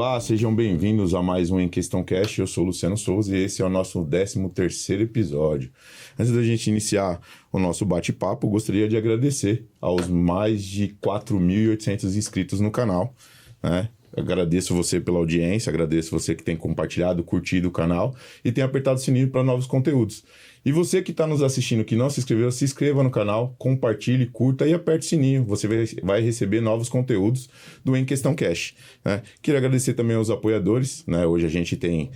Olá, sejam bem-vindos a mais um Em Questão Cast. Eu sou o Luciano Souza e esse é o nosso 13º episódio. Antes da gente iniciar o nosso bate-papo, gostaria de agradecer aos mais de 4.800 inscritos no canal, né? Agradeço você pela audiência, agradeço você que tem compartilhado, curtido o canal e tem apertado o sininho para novos conteúdos. E você que está nos assistindo que não se inscreveu, se inscreva no canal, compartilhe, curta e aperte o sininho. Você vai receber novos conteúdos do Em Questão Cash, né? Queria agradecer também aos apoiadores, né? Hoje a gente tem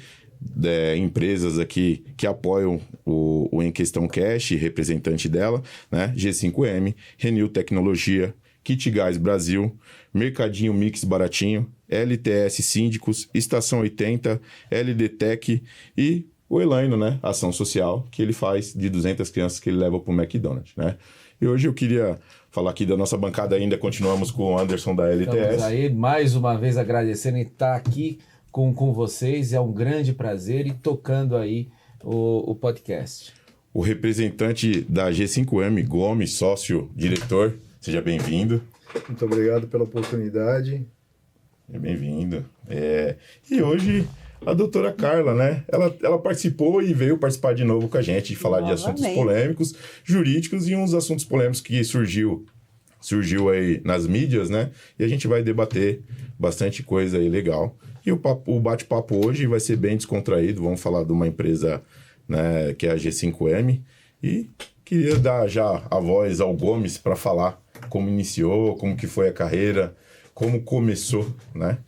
empresas aqui que apoiam o Em Questão Cash, representante dela, né? G5M, Renew Tecnologia, Kit Gás Brasil, Mercadinho Mix Baratinho, LTS Síndicos, Estação 80, LD Tech e o Elaino, né? Ação social que ele faz de 200 crianças que ele leva para o McDonald's, né? E hoje eu queria falar aqui da nossa bancada ainda, continuamos com o Anderson da LTS. Estamos aí, mais uma vez agradecendo em estar aqui com vocês, é um grande prazer e tocando aí o podcast. O representante da G5M, Gomes, sócio, diretor, seja bem-vindo. Muito obrigado pela oportunidade. É bem-vindo. E hoje a doutora Carla, né? Ela participou e veio participar de novo com a gente, falar de assuntos polêmicos, jurídicos e uns assuntos polêmicos que surgiu aí nas mídias, né? E a gente vai debater bastante coisa aí legal. E o bate-papo hoje vai ser bem descontraído. Vamos falar de uma empresa, né, que é a G5M. E queria dar já a voz ao Gomes para falar como iniciou, como que foi a carreira, como começou, né?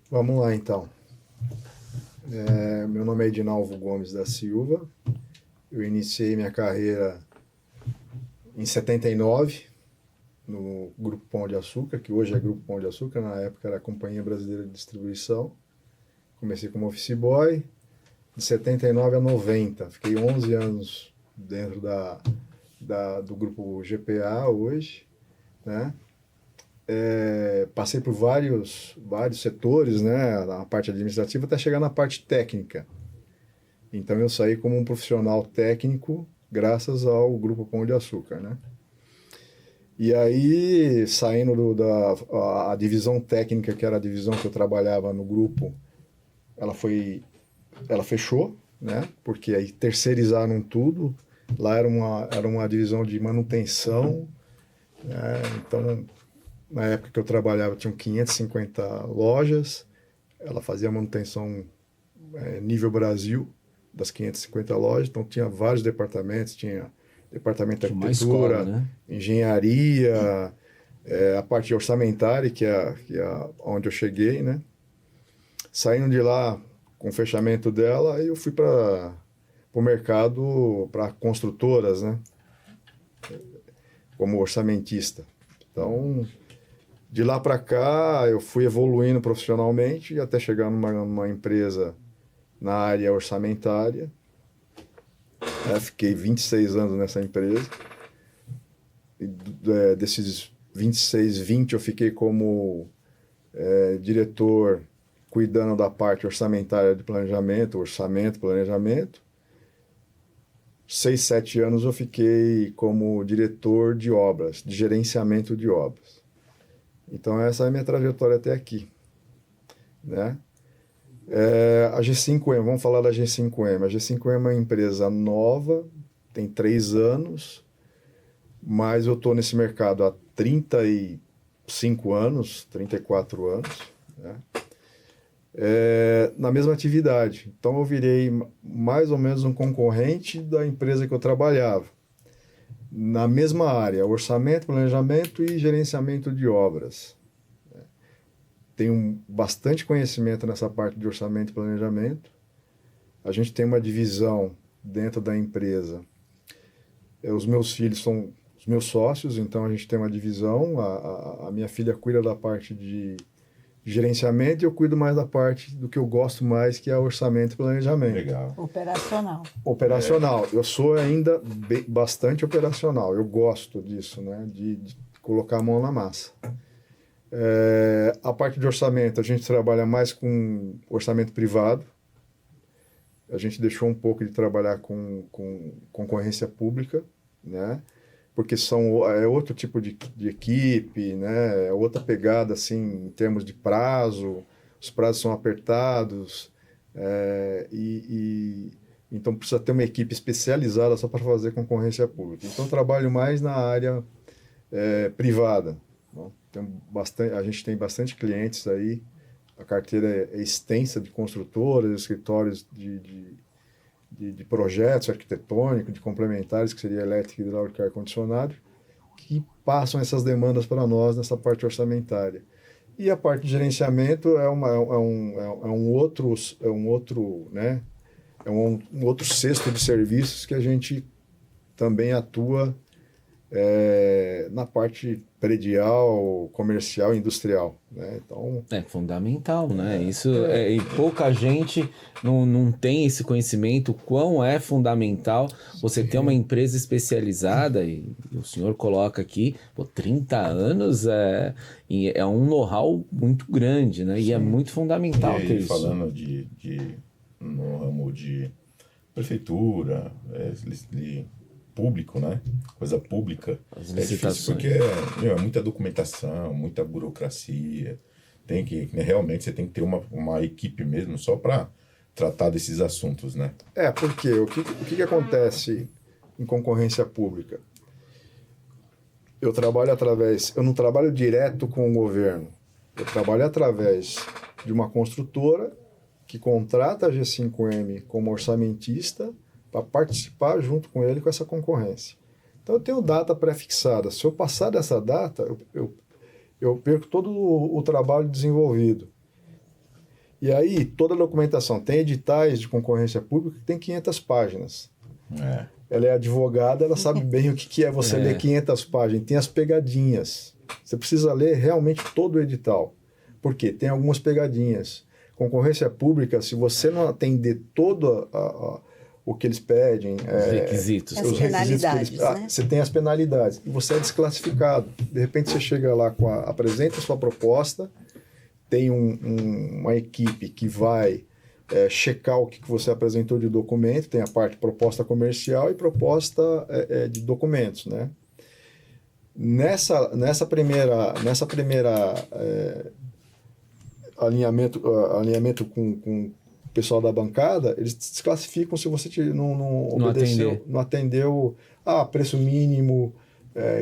Vamos lá, então. Meu nome é Edinalvo Gomes da Silva. Eu iniciei minha carreira em 79, no Grupo Pão de Açúcar, que hoje é Grupo Pão de Açúcar, na época era a Companhia Brasileira de Distribuição. Comecei como office boy, de 79 a 90. Fiquei 11 anos dentro do Grupo GPA hoje, né? Passei por vários setores, né, na parte administrativa até chegar na parte técnica. Então eu saí como um profissional técnico graças ao Grupo Pão de Açúcar, né? E aí, saindo a divisão técnica, que era a divisão que eu trabalhava no grupo, ela fechou, né? Porque aí terceirizaram tudo. Lá era uma divisão de manutenção, né? Então, na época que eu trabalhava, tinham 550 lojas. Ela fazia manutenção nível Brasil, das 550 lojas. Então, tinha vários departamentos. Tinha departamento de arquitetura, escola, né? engenharia, a parte orçamentária, que é onde eu cheguei, né? Saindo de lá, com o fechamento dela, eu fui para o mercado, para construtoras, né? Como orçamentista. Então, de lá para cá, eu fui evoluindo profissionalmente até chegar numa empresa na área orçamentária. Fiquei 26 anos nessa empresa. E, desses 26, 20 eu fiquei como diretor, cuidando da parte orçamentária de planejamento, planejamento. 6, 7 anos eu fiquei como diretor de obras, de gerenciamento de obras. Então essa é a minha trajetória até aqui, né? A G5M, vamos falar da G5M. A G5M é uma empresa nova, tem 3 anos, mas eu estou nesse mercado há 35 anos, 34 anos, né? Na mesma atividade. Então eu virei mais ou menos um concorrente da empresa que eu trabalhava. Na mesma área, orçamento, planejamento e gerenciamento de obras. Tenho bastante conhecimento nessa parte de orçamento e planejamento. A gente tem uma divisão dentro da empresa. Os meus filhos são os meus sócios, então a gente tem uma divisão. A minha filha cuida da parte de gerenciamento e eu cuido mais da parte do que eu gosto mais, que é orçamento e planejamento. Legal. Operacional. Eu sou ainda bastante operacional. Eu gosto disso, né? De colocar a mão na massa. A parte de orçamento, a gente trabalha mais com orçamento privado. A gente deixou um pouco de trabalhar com concorrência pública, né? Porque é outro tipo de equipe, né? É outra pegada, assim, em termos de prazo. os prazos são apertados, então precisa ter uma equipe especializada só para fazer concorrência pública. Então, trabalho mais na área privada. Bom, a gente tem bastante clientes aí, a carteira é extensa de construtoras, escritórios de projetos arquitetônicos, de complementares, que seria elétrica, hidráulica e ar-condicionado, que passam essas demandas para nós nessa parte orçamentária. E a parte de gerenciamento é um outro cesto de serviços que a gente também atua na parte predial, comercial e industrial, né? Então, é fundamental, né? Isso e pouca gente não tem esse conhecimento, quão é fundamental você ter uma empresa especializada, e o senhor coloca aqui, 30 anos é um know-how muito grande, né? E é muito fundamental ter isso. Falando no ramo de prefeitura, público, né? Coisa pública. As É licitações. difícil porque é muita documentação, muita burocracia. Realmente você tem que ter uma equipe mesmo só para tratar desses assuntos, né? porque o que acontece em concorrência pública? Eu não trabalho direto com o governo. Eu trabalho através de uma construtora que contrata a G5M como orçamentista para participar junto com ele com essa concorrência. Então, eu tenho data pré-fixada. Se eu passar dessa data, eu perco todo o trabalho desenvolvido. E aí, toda a documentação. Tem editais de concorrência pública que tem 500 páginas. Ela é advogada, ela sabe bem o que é você ler 500 páginas. Tem as pegadinhas. Você precisa ler realmente todo o edital. Por quê? Tem algumas pegadinhas. Concorrência pública, se você não atender todo o que eles pedem... Os requisitos. As penalidades, né? Você tem as penalidades. E você é desclassificado. De repente, você chega lá, apresenta a sua proposta, tem uma equipe que vai checar o que você apresentou de documento, tem a parte proposta comercial e proposta de documentos, né? Nessa primeira alinhamento com o pessoal da bancada, eles desclassificam se você não obedeceu, não atendeu preço mínimo,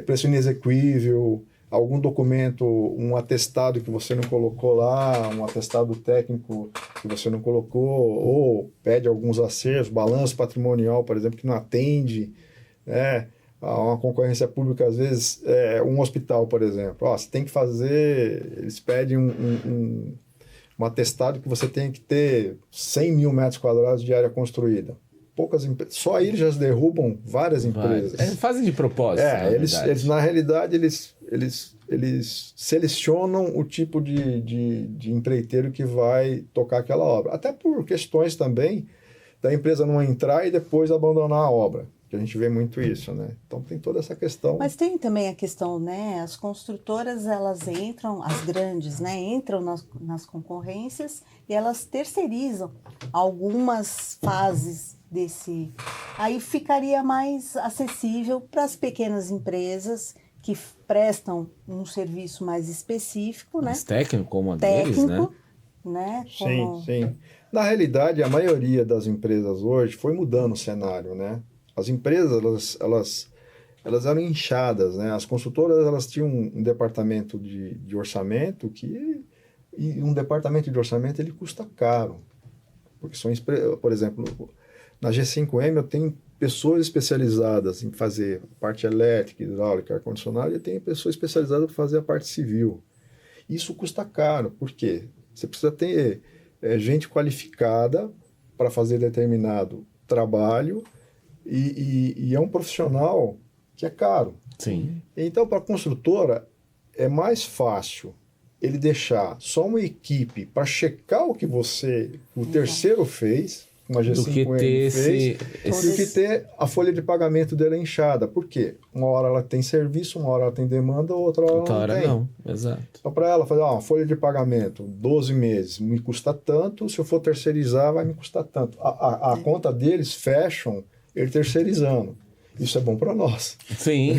preço inexequível, algum documento, um atestado que você não colocou lá, um atestado técnico que você não colocou, ou pede alguns acertos, balanço patrimonial, por exemplo, que não atende, né? Uma concorrência pública, às vezes, um hospital, por exemplo, você tem que fazer, eles pedem um atestado que você tem que ter 100 mil metros quadrados de área construída. Poucas empresas, só aí eles já derrubam várias empresas. Fazem de propósito, eles na realidade, eles selecionam o tipo de empreiteiro que vai tocar aquela obra. Até por questões também da empresa não entrar e depois abandonar a obra. Que a gente vê muito isso, né? Então tem toda essa questão. Mas tem também a questão, né? As construtoras, elas entram, as grandes, né? Entram nas concorrências e elas terceirizam algumas fases desse... Aí ficaria mais acessível para as pequenas empresas que prestam um serviço mais específico, né? Mais técnico, como a deles, né? Sim. Na realidade, a maioria das empresas hoje foi mudando o cenário, né? As empresas, elas eram inchadas, né? As construtoras, elas tinham um departamento de orçamento e um departamento de orçamento, ele custa caro. Porque por exemplo, na G5M eu tenho pessoas especializadas em fazer parte elétrica, hidráulica, ar-condicionado, e tem pessoas especializadas para fazer a parte civil. Isso custa caro, por quê? Você precisa ter gente qualificada para fazer determinado trabalho, e é um profissional que é caro. Sim. Então, para a construtora, é mais fácil ele deixar só uma equipe para checar o que o terceiro fez, uma G5M do que ter do que ter a folha de pagamento dela inchada. Por quê? Uma hora ela tem serviço, uma hora ela tem demanda, outra hora não tem. Exato. Então, para ela fazer uma folha de pagamento, 12 meses, me custa tanto, se eu for terceirizar, vai me custar tanto. A conta deles fecham ele terceirizando. Isso é bom para nós. Sim.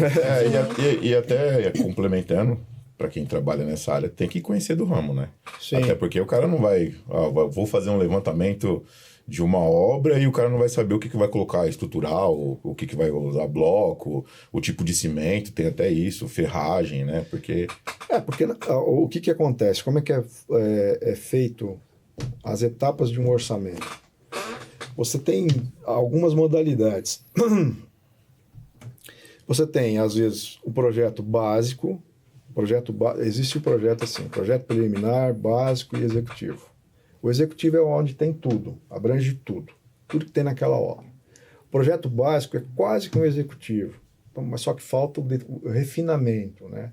E até complementando, para quem trabalha nessa área, tem que conhecer do ramo, né? Sim. Até porque o cara não vai... vou fazer um levantamento de uma obra e o cara não vai saber o que vai colocar estrutural, o que vai usar bloco, o tipo de cimento, tem até isso, ferragem, né? Porque... Porque o que acontece? Como é que é feito as etapas de um orçamento? Você tem algumas modalidades. Você tem, às vezes, o projeto básico. Existe o projeto assim, projeto preliminar, básico e executivo. O executivo é onde tem tudo, abrange tudo que tem naquela obra. O projeto básico é quase que um executivo, então, mas só que falta o refinamento, né?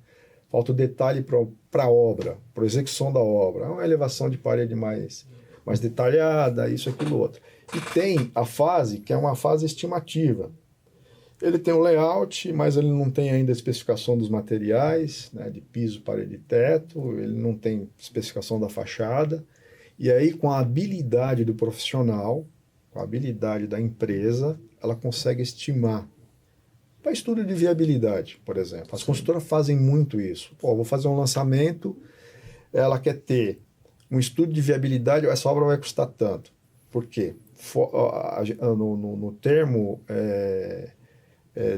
Falta o detalhe para a obra, para a execução da obra. É uma elevação de parede mais detalhada, isso, aquilo, outro. E tem a fase, que é uma fase estimativa. Ele tem o layout, mas ele não tem ainda a especificação dos materiais, né, de piso, parede e teto, ele não tem especificação da fachada. E aí, com a habilidade do profissional, com a habilidade da empresa, ela consegue estimar. Para estudo de viabilidade, por exemplo. As consultoras fazem muito isso. Vou fazer um lançamento, ela quer ter um estudo de viabilidade, essa obra vai custar tanto. Por quê? No termo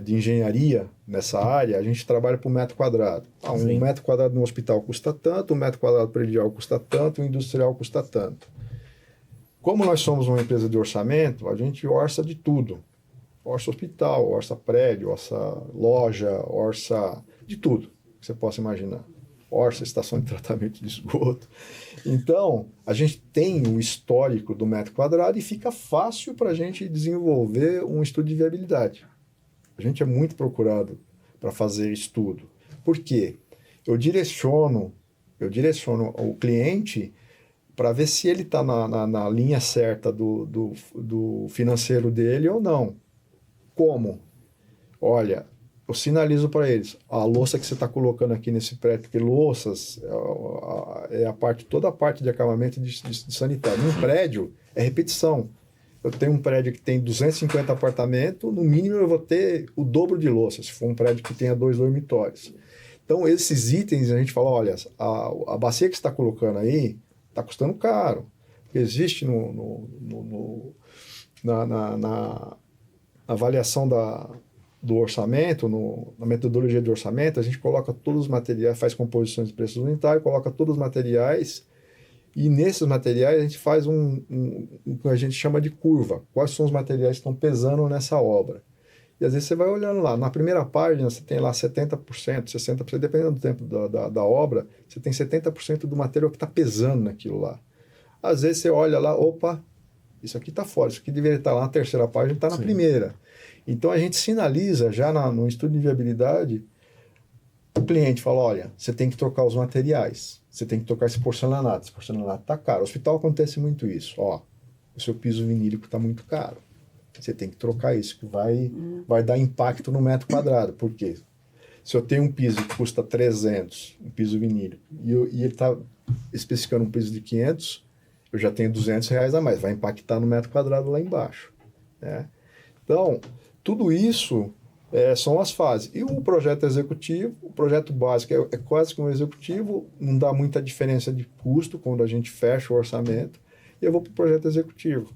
de engenharia nessa área, a gente trabalha por metro quadrado. Um metro quadrado no hospital custa tanto, um metro quadrado predial custa tanto, um industrial custa tanto. Como nós somos uma empresa de orçamento, a gente orça de tudo. Orça hospital, orça prédio, orça loja, orça de tudo que você possa imaginar. Orça estação de tratamento de esgoto. Então, a gente tem o histórico do metro quadrado e fica fácil para a gente desenvolver um estudo de viabilidade. A gente é muito procurado para fazer estudo. Por quê? Eu direciono o cliente para ver se ele está na linha certa do financeiro dele ou não. Como? Olha, eu sinalizo para eles, a louça que você está colocando aqui nesse prédio, porque louças é toda a parte de acabamento de sanitário. Num prédio, é repetição. Eu tenho um prédio que tem 250 apartamentos, no mínimo eu vou ter o dobro de louça, se for um prédio que tenha 2 dormitórios. Então, esses itens, a gente fala, olha, a bacia que você está colocando aí está custando caro. Existe na avaliação do orçamento, na metodologia de orçamento, a gente coloca todos os materiais, faz composições de preços unitários, coloca todos os materiais, e nesses materiais a gente faz o que a gente chama de curva. Quais são os materiais que estão pesando nessa obra? E às vezes você vai olhando lá, na primeira página você tem lá 70%, 60%, dependendo do tempo da obra, você tem 70% do material que está pesando naquilo lá. Às vezes você olha lá, opa, isso aqui está fora, isso aqui deveria estar lá na terceira página, está na primeira. Então a gente sinaliza já no estudo de viabilidade, o cliente fala, olha, você tem que trocar os materiais, você tem que trocar esse porcelanato está caro. No hospital acontece muito isso, o seu piso vinílico está muito caro, você tem que trocar isso, que vai dar impacto no metro quadrado. Por quê? Se eu tenho um piso que custa 300, um piso vinílico, e ele está especificando um piso de 500, eu já tenho R$200 a mais, vai impactar no metro quadrado lá embaixo, né? Então, tudo isso são as fases. E o projeto executivo, o projeto básico é quase que um executivo, não dá muita diferença de custo quando a gente fecha o orçamento, e eu vou para o projeto executivo.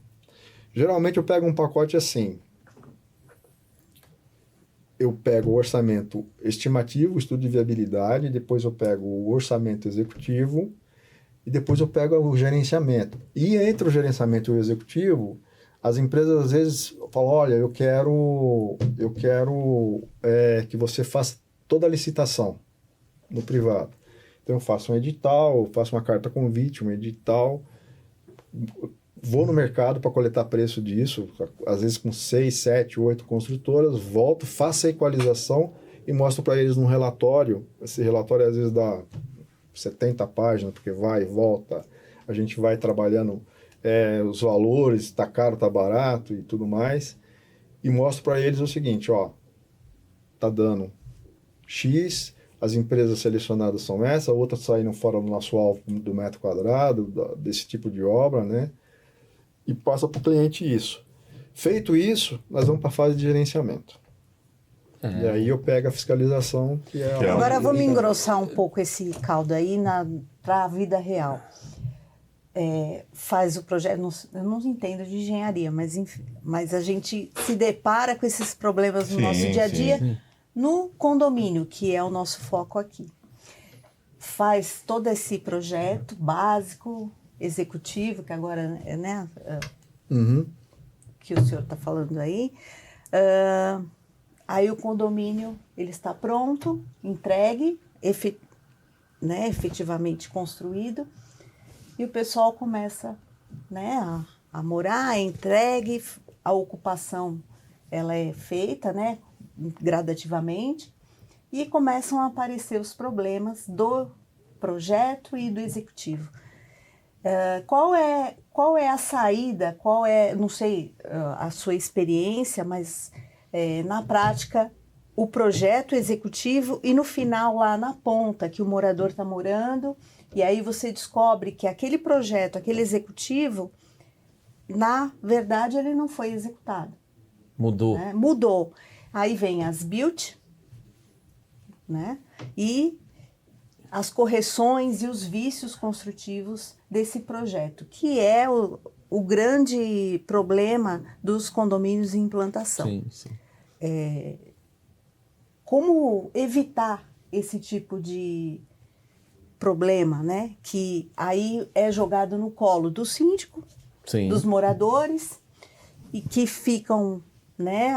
Geralmente eu pego um pacote assim, eu pego o orçamento estimativo, o estudo de viabilidade, depois eu pego o orçamento executivo, e depois eu pego o gerenciamento. E entre o gerenciamento e o executivo, as empresas às vezes falam, olha, eu quero que você faça toda a licitação no privado. Então eu faço um edital, eu faço uma carta convite, um edital, vou no mercado para coletar preço disso, às vezes com 6, 7, 8 construtoras, volto, faço a equalização e mostro para eles num relatório. Esse relatório às vezes dá 70 páginas, porque vai e volta, a gente vai trabalhando os valores, está caro, está barato e tudo mais, e mostro para eles o seguinte, está dando X, as empresas selecionadas são essas, outras saíram fora do nosso alvo do metro quadrado, desse tipo de obra, né? E passa para o cliente isso. Feito isso, nós vamos para a fase de gerenciamento. E aí eu pego a fiscalização, que é... Que é Agora vamos engrossar um pouco esse caldo aí para a vida real. Faz o projeto, eu não entendo de engenharia, mas enfim, mas a gente se depara com esses problemas no nosso dia a dia no condomínio, que é o nosso foco aqui. Faz todo esse projeto básico, executivo, que agora é, né, que o senhor está falando aí. Aí o condomínio ele está pronto, entregue, efetivamente construído, e o pessoal começa, né, a morar, é entregue, a ocupação ela é feita, né, gradativamente, e começam a aparecer os problemas do projeto e do executivo. Qual é a saída, não sei a sua experiência, mas na prática, o projeto executivo e no final, lá na ponta, que o morador está morando, e aí você descobre que aquele projeto, aquele executivo, na verdade, ele não foi executado. Mudou. Né? Mudou. Aí vem as built, né? E as correções e os vícios construtivos desse projeto, que é o grande problema dos condomínios em implantação. Sim, sim. Como evitar esse tipo de problema, né? Que aí é jogado no colo do síndico, Sim. dos moradores, e que ficam, né,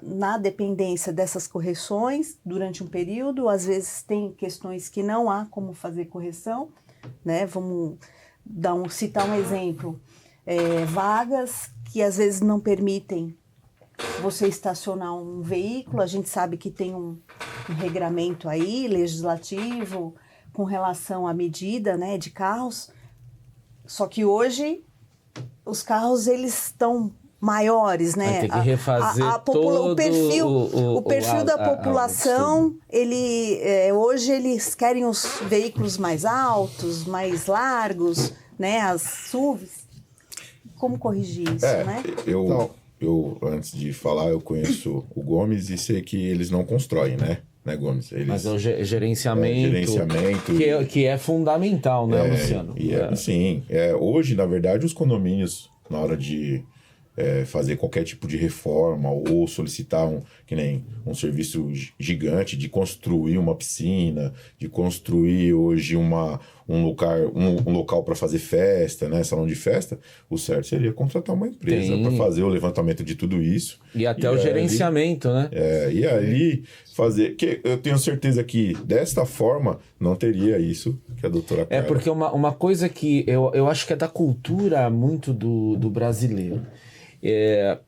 na dependência dessas correções durante um período. Às vezes tem questões que não há como fazer correção, né? Vamos citar um exemplo. Vagas que às vezes não permitem você estacionar um veículo. A gente sabe que tem um regramento aí, legislativo, com relação à medida, né, de carros. Só que hoje os carros eles estão maiores, né? Vai ter que refazer todo o perfil da população, hoje eles querem os veículos mais altos, mais largos, né? As SUVs. Como corrigir isso, né? Eu, antes de falar, eu conheço o Gomes e sei que eles não constroem, né, Gomes? Mas é o gerenciamento, gerenciamento que é fundamental, né, Luciano? Sim. Hoje, na verdade, os condomínios, na hora de fazer qualquer tipo de reforma ou solicitar um serviço gigante de construir uma piscina, de construir hoje um local para fazer festa, né, salão de festa, o certo seria contratar uma empresa para fazer o levantamento de tudo isso. E até o gerenciamento, né? E ali fazer... que eu tenho certeza que desta forma não teria isso que a doutora Carla... Porque uma coisa que eu acho que é da cultura muito do brasileiro.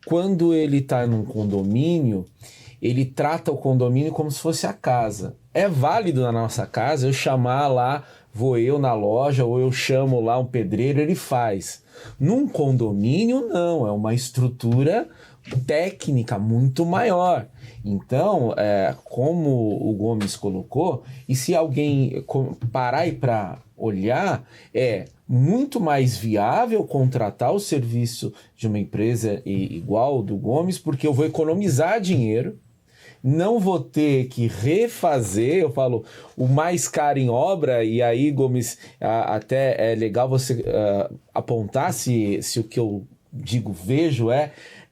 Quando ele está num condomínio, ele trata o condomínio como se fosse a casa. É válido na nossa casa eu chamar lá, vou eu na loja, ou eu chamo lá um pedreiro, ele faz. Num condomínio, não, é uma estrutura técnica muito maior. Então, como o Gomes colocou, e se alguém parar e para olhar, é muito mais viável contratar o serviço de uma empresa igual do Gomes, porque eu vou economizar dinheiro, não vou ter que refazer, eu falo, o mais caro em obra, e aí, Gomes, até é legal você apontar se o que eu digo, vejo,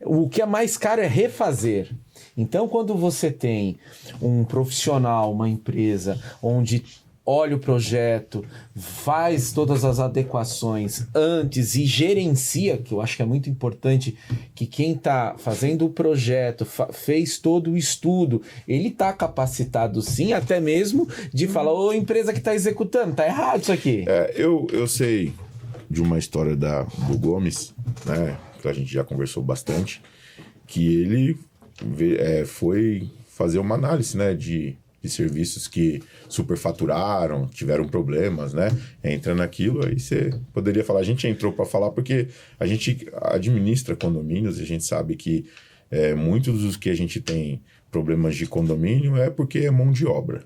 o que é mais caro é refazer. Então, quando você tem um profissional, uma empresa, onde olha o projeto, faz todas as adequações antes e gerencia, que eu acho que é muito importante, que quem está fazendo o projeto, fez todo o estudo, ele está capacitado sim, até mesmo de falar, ô empresa que está executando, tá errado isso aqui. Eu sei de uma história do Gomes, né, que a gente já conversou bastante, que ele foi fazer uma análise, né, de serviços que superfaturaram, tiveram problemas, né? Entra naquilo, aí você poderia falar, a gente entrou para falar porque a gente administra condomínios e a gente sabe que muitos dos que a gente tem problemas de condomínio é porque é mão de obra,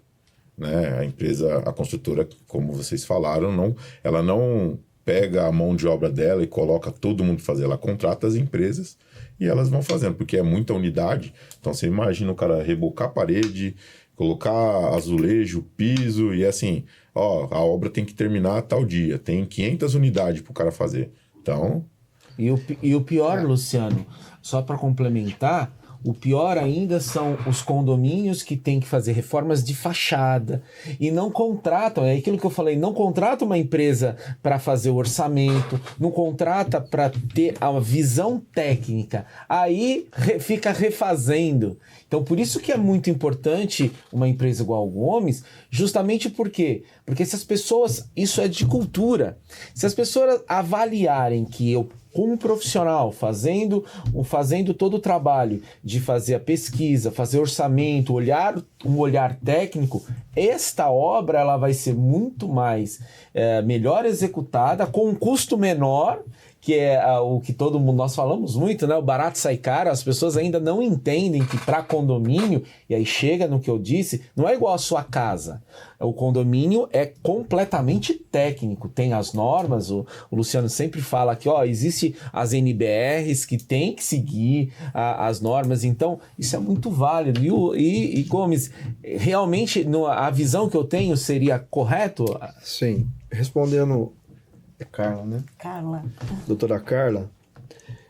né? A empresa, a construtora, como vocês falaram, ela não pega a mão de obra dela e coloca todo mundo fazer. Ela contrata as empresas e elas vão fazendo, porque é muita unidade. Então você imagina o cara rebocar a parede, colocar azulejo, piso e assim, ó, a obra tem que terminar tal dia. Tem 500 unidades pro cara fazer. Então... E o pior, Luciano, só para complementar, o pior ainda são os condomínios que têm que fazer reformas de fachada e não contratam, é aquilo que eu falei, não contrata uma empresa para fazer o orçamento, não contrata para ter a visão técnica, aí fica refazendo. Então, por isso que é muito importante uma empresa igual a Gomes, justamente por quê? Porque se as pessoas, isso é de cultura, se as pessoas avaliarem que eu, como profissional, fazendo todo o trabalho de fazer a pesquisa, fazer orçamento, um olhar técnico, esta obra ela vai ser muito mais melhor executada, com um custo menor, que é o que todo mundo, nós falamos muito, né? O barato sai caro, as pessoas ainda não entendem que para condomínio, e aí chega no que eu disse, não é igual a sua casa. O condomínio é completamente técnico, tem as normas, o Luciano sempre fala que existe as NBRs que tem que seguir as normas, então isso é muito válido. E Gomes, realmente a visão que eu tenho seria correto? Sim, respondendo... É Carla, né? Carla. Doutora Carla,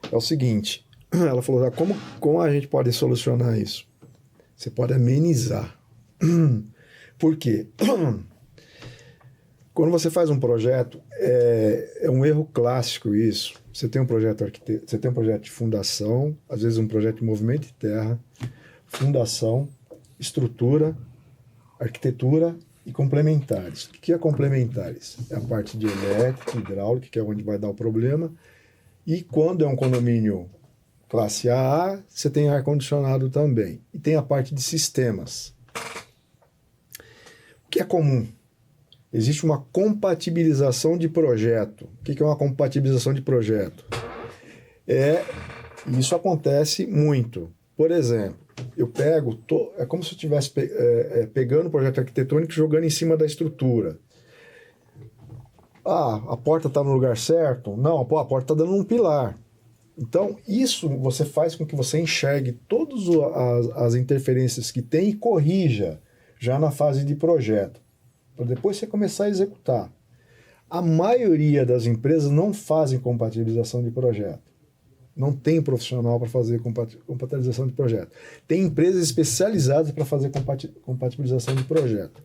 é o seguinte, ela falou, como a gente pode solucionar isso? Você pode amenizar. Por quê? Quando você faz um projeto, é um erro clássico isso. Você tem um projeto você tem um projeto de fundação, às vezes um projeto de movimento de terra, fundação, estrutura, arquitetura e complementares. O que é complementares? É a parte de elétrica, hidráulica, que é onde vai dar o problema. E quando é um condomínio classe AA, você tem ar-condicionado também. E tem a parte de sistemas. O que é comum? Existe uma compatibilização de projeto. O que é uma compatibilização de projeto? Isso acontece muito. Por exemplo, eu pego, é como se eu estivesse pegando o projeto arquitetônico e jogando em cima da estrutura. A porta está no lugar certo? Não, a porta está dando um pilar. Então, isso você faz com que você enxergue todas as interferências que tem e corrija já na fase de projeto, para depois você começar a executar. A maioria das empresas não fazem compatibilização de projeto. Não tem profissional para fazer compatibilização de projeto. Tem empresas especializadas para fazer compatibilização de projeto.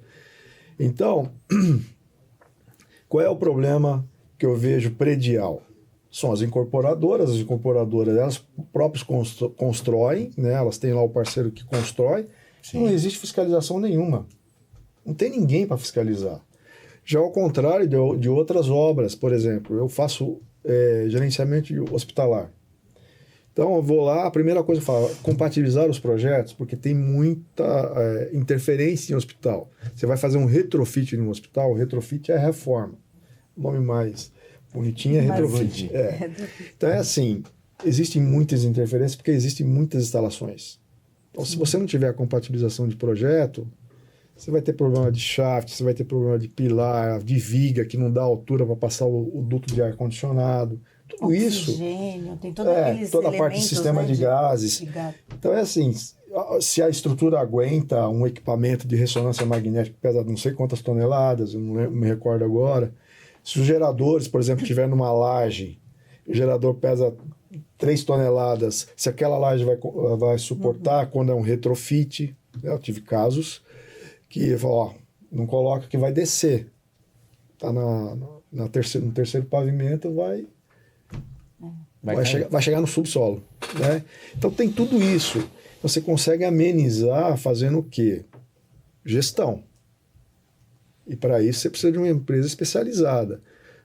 Então, qual é o problema que eu vejo predial? São as incorporadoras elas próprias constroem, né? Elas têm lá o parceiro que constrói, não existe fiscalização nenhuma. Não tem ninguém para fiscalizar. Já ao contrário de outras obras, por exemplo, eu faço gerenciamento hospitalar. Então, eu vou lá, a primeira coisa que eu falo, compatibilizar os projetos, porque tem muita interferência em hospital. Você vai fazer um retrofit no hospital, o retrofit é a reforma. O nome mais bonitinho é retrofit. Então, é assim, existem muitas interferências porque existem muitas instalações. Então, se você não tiver a compatibilização de projeto, você vai ter problema de shaft, você vai ter problema de pilar, de viga que não dá altura para passar o duto de ar-condicionado. Tudo Oxigênio, isso. tem toda a parte do sistema de gases. Então é assim, se a estrutura aguenta um equipamento de ressonância magnética que pesa não sei quantas toneladas, eu não me recordo agora. Se os geradores, por exemplo, estiver numa laje, o gerador pesa 3 toneladas, se aquela laje vai suportar quando é um retrofit, eu tive casos que não coloca que vai descer. Está no terceiro pavimento, vai chegar no subsolo, né? Então tem tudo isso. Você consegue amenizar fazendo o quê? Gestão. E para isso você precisa de uma empresa especializada.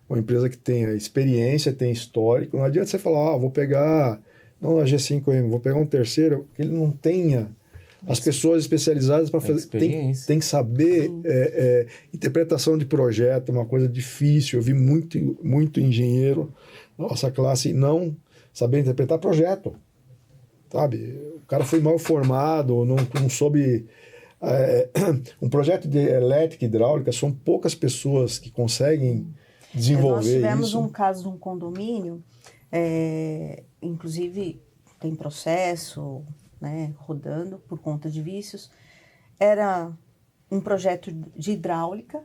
Uma empresa que tenha experiência, tenha histórico. Não adianta você falar, vou pegar, não a G5M, vou pegar um terceiro, que ele não tenha as pessoas especializadas para fazer. Tem que saber interpretação de projeto, uma coisa difícil. Eu vi muito engenheiro, nossa classe, não saber interpretar projeto. Sabe? O cara foi mal formado, não soube. Um projeto de elétrica e hidráulica, são poucas pessoas que conseguem desenvolver Nós tivemos isso. um caso de um condomínio, inclusive tem processo, né, rodando por conta de vícios. Era um projeto de hidráulica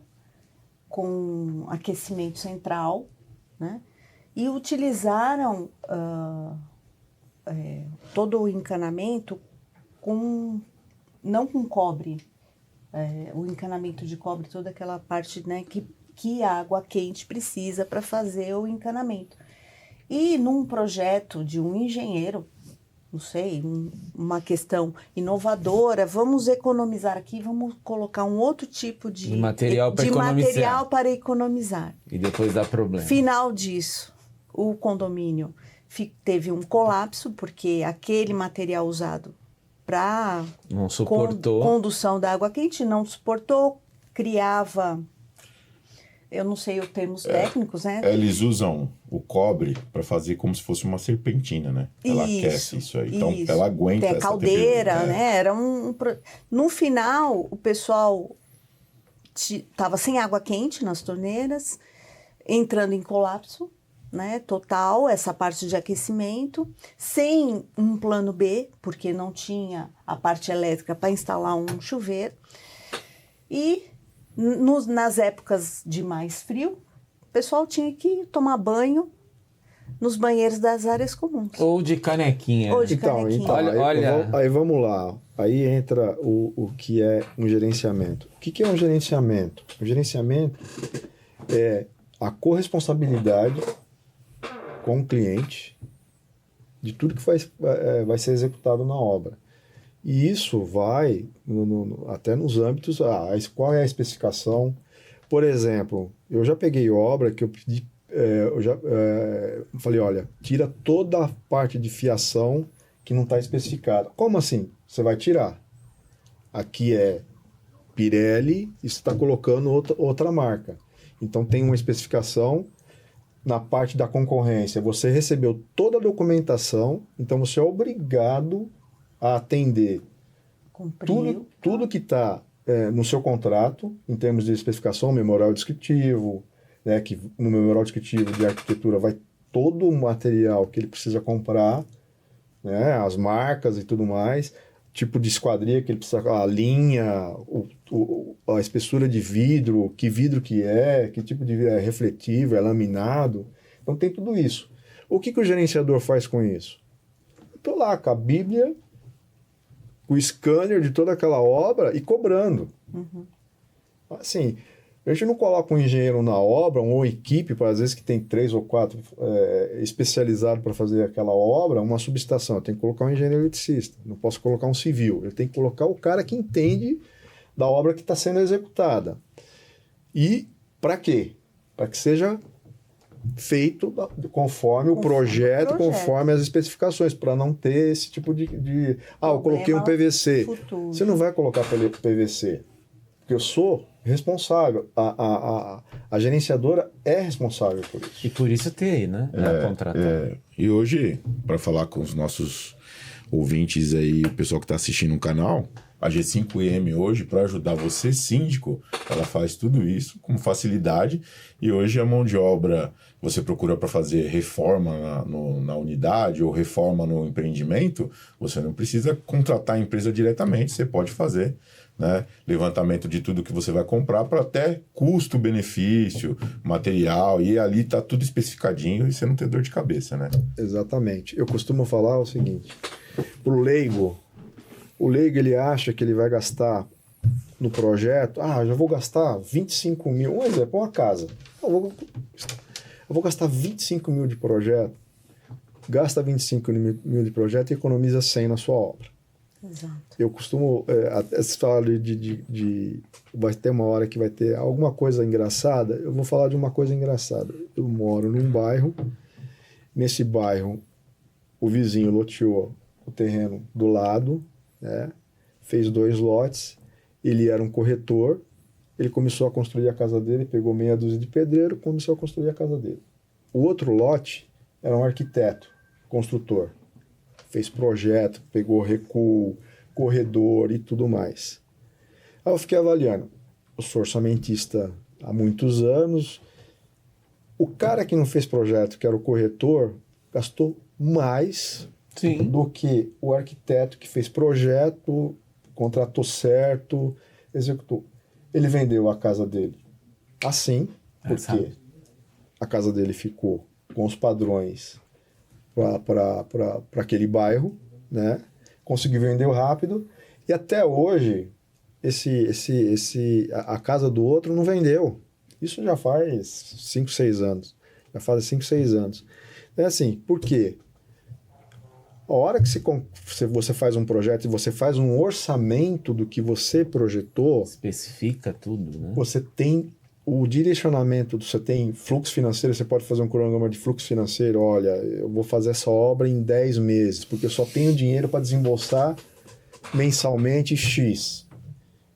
com aquecimento central, né, e utilizaram todo o encanamento não com cobre, o encanamento de cobre, toda aquela parte, né, que a água quente precisa para fazer o encanamento. E num projeto de um engenheiro, não sei, uma questão inovadora, vamos economizar aqui, vamos colocar um outro tipo de material para economizar. E depois dá problema. Final disso, o condomínio teve um colapso, porque aquele material usado para condução da água quente não suportou, criava, eu não sei os termos técnicos, né? Eles usam o cobre para fazer como se fosse uma serpentina, né? Ela aquece isso aí. Então, ela aguenta tem essa caldeira, né? Era No final, o pessoal estava sem água quente nas torneiras, entrando em colapso, né, total, essa parte de aquecimento, sem um plano B, porque não tinha a parte elétrica para instalar um chuveiro. E nas épocas de mais frio, o pessoal tinha que tomar banho nos banheiros das áreas comuns. Ou de canequinha. Então, aí vamos lá. Aí entra o que é um gerenciamento. O que é um gerenciamento? O gerenciamento é a corresponsabilidade com o cliente de tudo que vai ser executado na obra. E isso vai até nos âmbitos, qual é a especificação. Por exemplo, eu já peguei obra que eu pedi, falei, olha, tira toda a parte de fiação que não está especificada. Como assim? Você vai tirar. Aqui é Pirelli e você está colocando outra marca. Então tem uma especificação. Na parte da concorrência, você recebeu toda a documentação, então você é obrigado a atender tudo que está no seu contrato, em termos de especificação, memorial descritivo, né, que no memorial descritivo de arquitetura vai todo o material que ele precisa comprar, né, as marcas e tudo mais, tipo de esquadria que ele precisa, a linha, a espessura de vidro que é, que tipo de vidro é refletivo, é laminado. Então tem tudo isso. O que o gerenciador faz com isso? Estou lá com a Bíblia, o scanner de toda aquela obra e cobrando. Uhum. Assim, a gente não coloca um engenheiro na obra, ou uma equipe, às vezes que tem 3 ou 4 especializados para fazer aquela obra, uma subestação. Eu tenho que colocar um engenheiro eletricista, não posso colocar um civil. Eu tenho que colocar o cara que entende da obra que está sendo executada. E para quê? Para que seja feito conforme o projeto, conforme as especificações, para não ter esse tipo de eu coloquei um PVC. Futuro. Você não vai colocar PVC, porque eu sou responsável. A gerenciadora é responsável por isso. E por isso TI, né? E hoje, para falar com os nossos ouvintes aí, o pessoal que está assistindo o canal, a G5M hoje, para ajudar você, síndico, ela faz tudo isso com facilidade. E hoje a mão de obra, você procura para fazer reforma na unidade ou reforma no empreendimento, você não precisa contratar a empresa diretamente, você pode fazer, né, levantamento de tudo que você vai comprar para até custo, benefício, material, e ali está tudo especificadinho e você não tem dor de cabeça, né? Exatamente. Eu costumo falar o seguinte, pro leigo, o leigo ele acha que ele vai gastar no projeto, já vou gastar 25 mil, um exemplo, uma casa, eu vou gastar 25 mil de projeto, gasta 25 mil de projeto e economiza 100 na sua obra. Exato. Eu costumo, até se falar vai ter uma hora que vai ter alguma coisa engraçada, eu vou falar de uma coisa engraçada. Eu moro num bairro, nesse bairro o vizinho loteou o terreno do lado, né, fez 2 lotes, ele era um corretor, ele começou a construir a casa dele, pegou meia dúzia de pedreiro, começou a construir a casa dele. O outro lote era um arquiteto, construtor, fez projeto, pegou recuo, corredor e tudo mais. Aí eu fiquei avaliando, eu sou orçamentista há muitos anos, O cara que não fez projeto, que era o corretor, gastou mais Sim. do que o arquiteto que fez projeto, contratou certo, executou. Ele vendeu a casa dele assim, porque sabe. a casa dele ficou com os padrões para aquele bairro, né? Conseguiu vender rápido e até hoje a casa do outro não vendeu. Isso já faz 5, 6 anos. Já faz 5, 6 anos. É assim, por quê? A hora que você faz um projeto e você faz um orçamento do que você projetou, Especifica tudo, né? você tem o direcionamento, você tem fluxo financeiro, você pode fazer um cronograma de fluxo financeiro. Olha, eu vou fazer essa obra em 10 meses, porque eu só tenho dinheiro para desembolsar mensalmente X.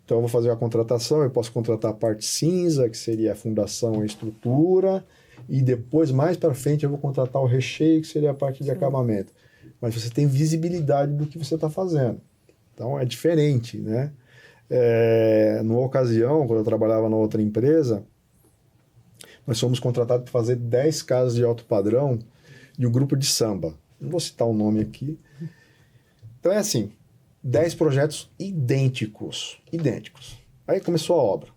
Então eu vou fazer a contratação, eu posso contratar a parte cinza, que seria a fundação e a estrutura, e depois, mais para frente, eu vou contratar o recheio, que seria a parte de acabamento. Mas você tem visibilidade do que você está fazendo. Então é diferente, né? Numa ocasião, quando eu trabalhava na outra empresa, nós fomos contratados para fazer 10 casas de alto padrão de um grupo de samba. Não vou citar o nome aqui. Então é assim, 10 projetos idênticos. Aí começou a obra.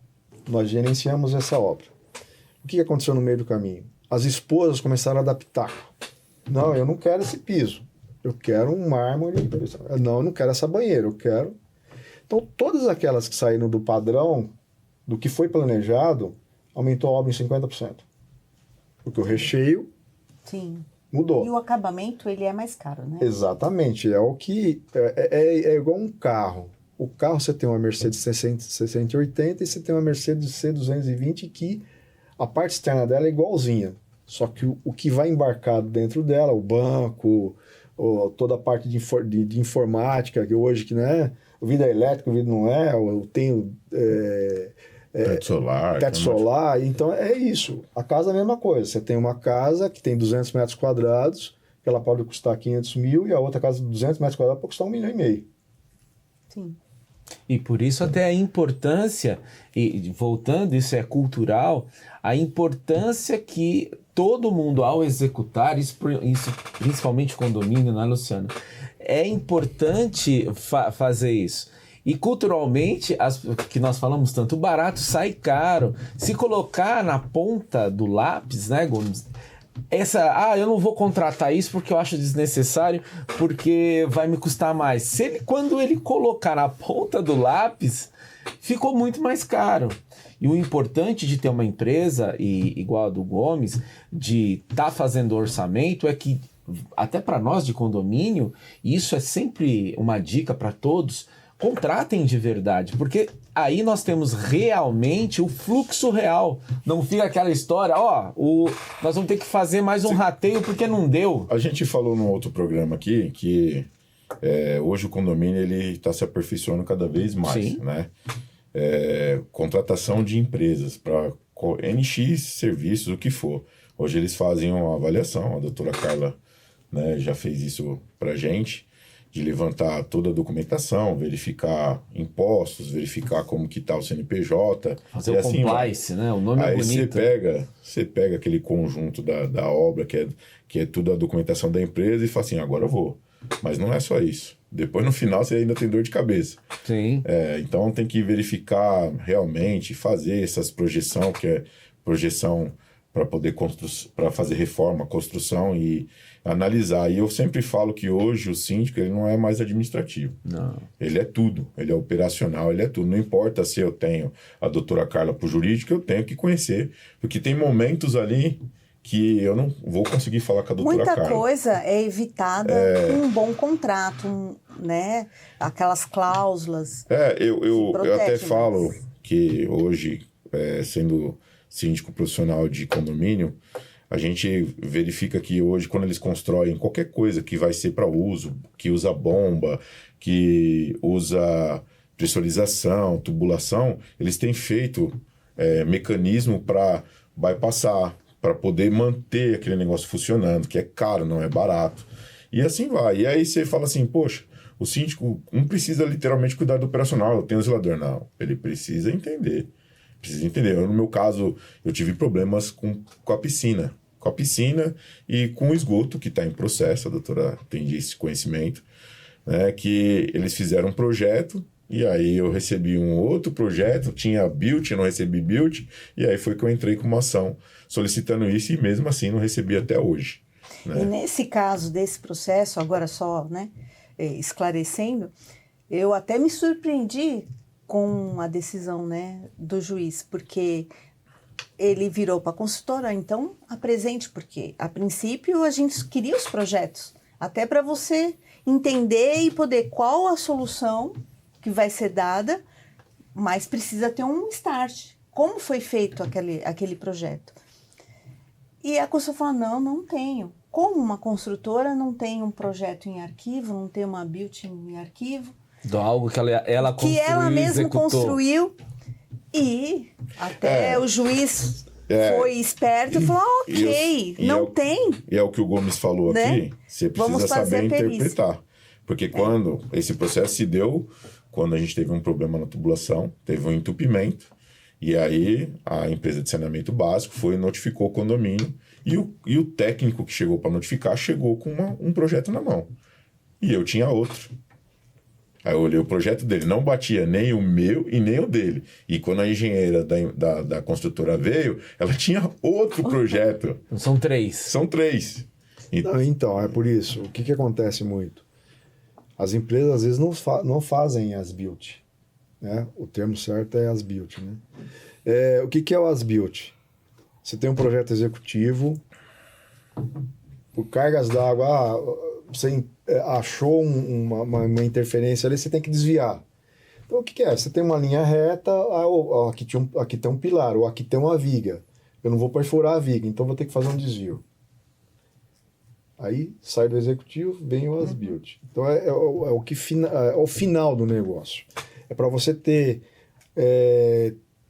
Nós gerenciamos essa obra. O que aconteceu no meio do caminho? As esposas começaram a adaptar. Não, eu não quero esse piso. Eu quero um mármore. Não, eu não quero essa banheira. Eu quero... Então, todas aquelas que saíram do padrão, do que foi planejado, aumentou a obra em 50%. Porque o recheio Sim. mudou. E o acabamento, ele é mais caro, né? Exatamente. É o que... É igual um carro. O carro, você tem uma Mercedes 680 e você tem uma Mercedes C220 que a parte externa dela é igualzinha. Só que o que vai embarcado dentro dela, o banco, toda a parte de informática, que hoje que não é... O vidro é elétrico, o vidro não é, eu tenho... Teto solar. Teto solar, então é isso. A casa é a mesma coisa. Você tem uma casa que tem 200 metros quadrados, que ela pode custar 500 mil, e a outra casa de 200 metros quadrados pode custar 1,5 milhão. Sim. E por isso até a importância, e voltando, isso é cultural, a importância que todo mundo ao executar, isso principalmente condomínio, né, Luciano? É importante fazer isso. E culturalmente, que nós falamos tanto, o barato sai caro. Se colocar na ponta do lápis, né, Gomes? Eu não vou contratar isso porque eu acho desnecessário, porque vai me custar mais. Quando ele colocar na ponta do lápis, ficou muito mais caro. E o importante de ter uma empresa igual a do Gomes, de estar fazendo orçamento, é que, até para nós de condomínio, isso é sempre uma dica para todos, contratem de verdade, porque aí nós temos realmente o fluxo real. Não fica aquela história, nós vamos ter que fazer mais um rateio porque não deu. A gente falou num outro programa aqui que hoje o condomínio ele está se aperfeiçoando cada vez mais, Sim. né? Contratação de empresas para NX serviços, o que for. Hoje eles fazem uma avaliação, a doutora Carla, né, já fez isso para gente, de levantar toda a documentação, verificar impostos, verificar como que está o CNPJ. Fazer o assim compliance, né? O nome é aí bonito. Você pega aquele conjunto da obra, que é tudo a documentação da empresa, e fala assim, agora eu vou. Mas não é só isso. Depois, no final, você ainda tem dor de cabeça. Sim. Então, tem que verificar realmente, fazer essas projeção, que é projeção para poder para fazer reforma, construção e analisar. E eu sempre falo que hoje o síndico ele não é mais administrativo. Não. Ele é tudo. Ele é operacional, ele é tudo. Não importa se eu tenho a doutora Carla para o jurídico, eu tenho que conhecer. Porque tem momentos ali que eu não vou conseguir falar com a doutora Carla. Muita coisa é evitada com um bom contrato, né? Aquelas cláusulas. Eu até protegem, falo mas... que hoje, sendo síndico profissional de condomínio, a gente verifica que hoje, quando eles constroem qualquer coisa que vai ser para uso, que usa bomba, que usa pressurização, tubulação, eles têm feito mecanismo para bypassar, para poder manter aquele negócio funcionando, que é caro, não é barato. E assim vai. E aí você fala assim, poxa, o síndico não precisa literalmente cuidar do operacional, eu tenho o zelador. Não, ele precisa entender precisa entender. No meu caso, eu tive problemas com a piscina. Com a piscina e com o esgoto, que está em processo, a doutora tem esse conhecimento, né, que eles fizeram um projeto, e aí eu recebi um outro projeto, tinha built, eu não recebi built, e aí foi que eu entrei com uma ação solicitando isso, e mesmo assim não recebi até hoje. Né? E nesse caso desse processo, agora só, né, esclarecendo, eu até me surpreendi com a decisão, né, do juiz, porque ele virou para a consultora, então apresente, porque a princípio a gente queria os projetos, até para você entender e poder qual a solução que vai ser dada, mas precisa ter um start. Como foi feito aquele projeto? E a consultora falou, não tenho. Como uma construtora não tem um projeto em arquivo, não tem uma built em arquivo? De algo que ela construiu, que ela mesma executou. construiu. E até o juiz foi esperto e falou, não tem. E é o que o Gomes falou, né? Aqui, você precisa saber interpretar. Porque quando esse processo se deu, quando a gente teve um problema na tubulação, teve um entupimento, e aí a empresa de saneamento básico foi e notificou o condomínio, e o técnico que chegou para notificar chegou com um projeto na mão. E eu tinha outro. Aí eu olhei o projeto dele, não batia nem o meu e nem o dele. E quando a engenheira da construtora veio, ela tinha outro projeto. São 3. São 3. Então, é por isso. O que acontece muito? As empresas, às vezes, não fazem as built. Né? O termo certo é as built. Né? O que é o as built? Você tem um projeto executivo, por cargas d'água, você achou uma interferência ali, você tem que desviar. Então, o que é? Você tem uma linha reta, aqui tem um pilar, ou aqui tem uma viga. Eu não vou perfurar a viga, então vou ter que fazer um desvio. Aí, sai do executivo, vem o as-built. Então, é o final do negócio. É para você ter...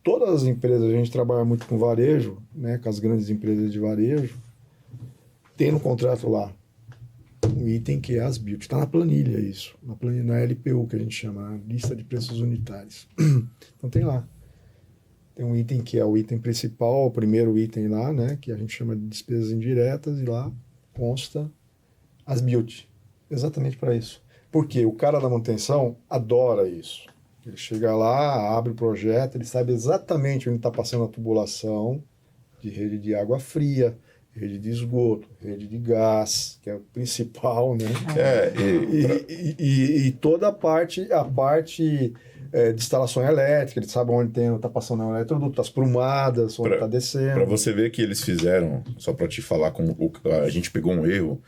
todas as empresas, a gente trabalha muito com varejo, né, com as grandes empresas de varejo, tem no contrato lá um item que é as-built. Está na planilha isso. Na planilha, na LPU, que a gente chama, na lista de preços unitários. Então, tem lá. Tem um item que é o item principal, o primeiro item lá, né, que a gente chama de despesas indiretas, e lá consta as-built. Exatamente para isso. Porque o cara da manutenção adora isso. Ele chega lá, abre o projeto, ele sabe exatamente onde está passando a tubulação de rede de água fria, rede de esgoto, rede de gás, que é o principal, né? E toda a parte de instalação elétrica, ele sabe onde está passando o eletroduto, as prumadas, onde está descendo. Para você ver que eles fizeram, só para te falar, a gente pegou um erro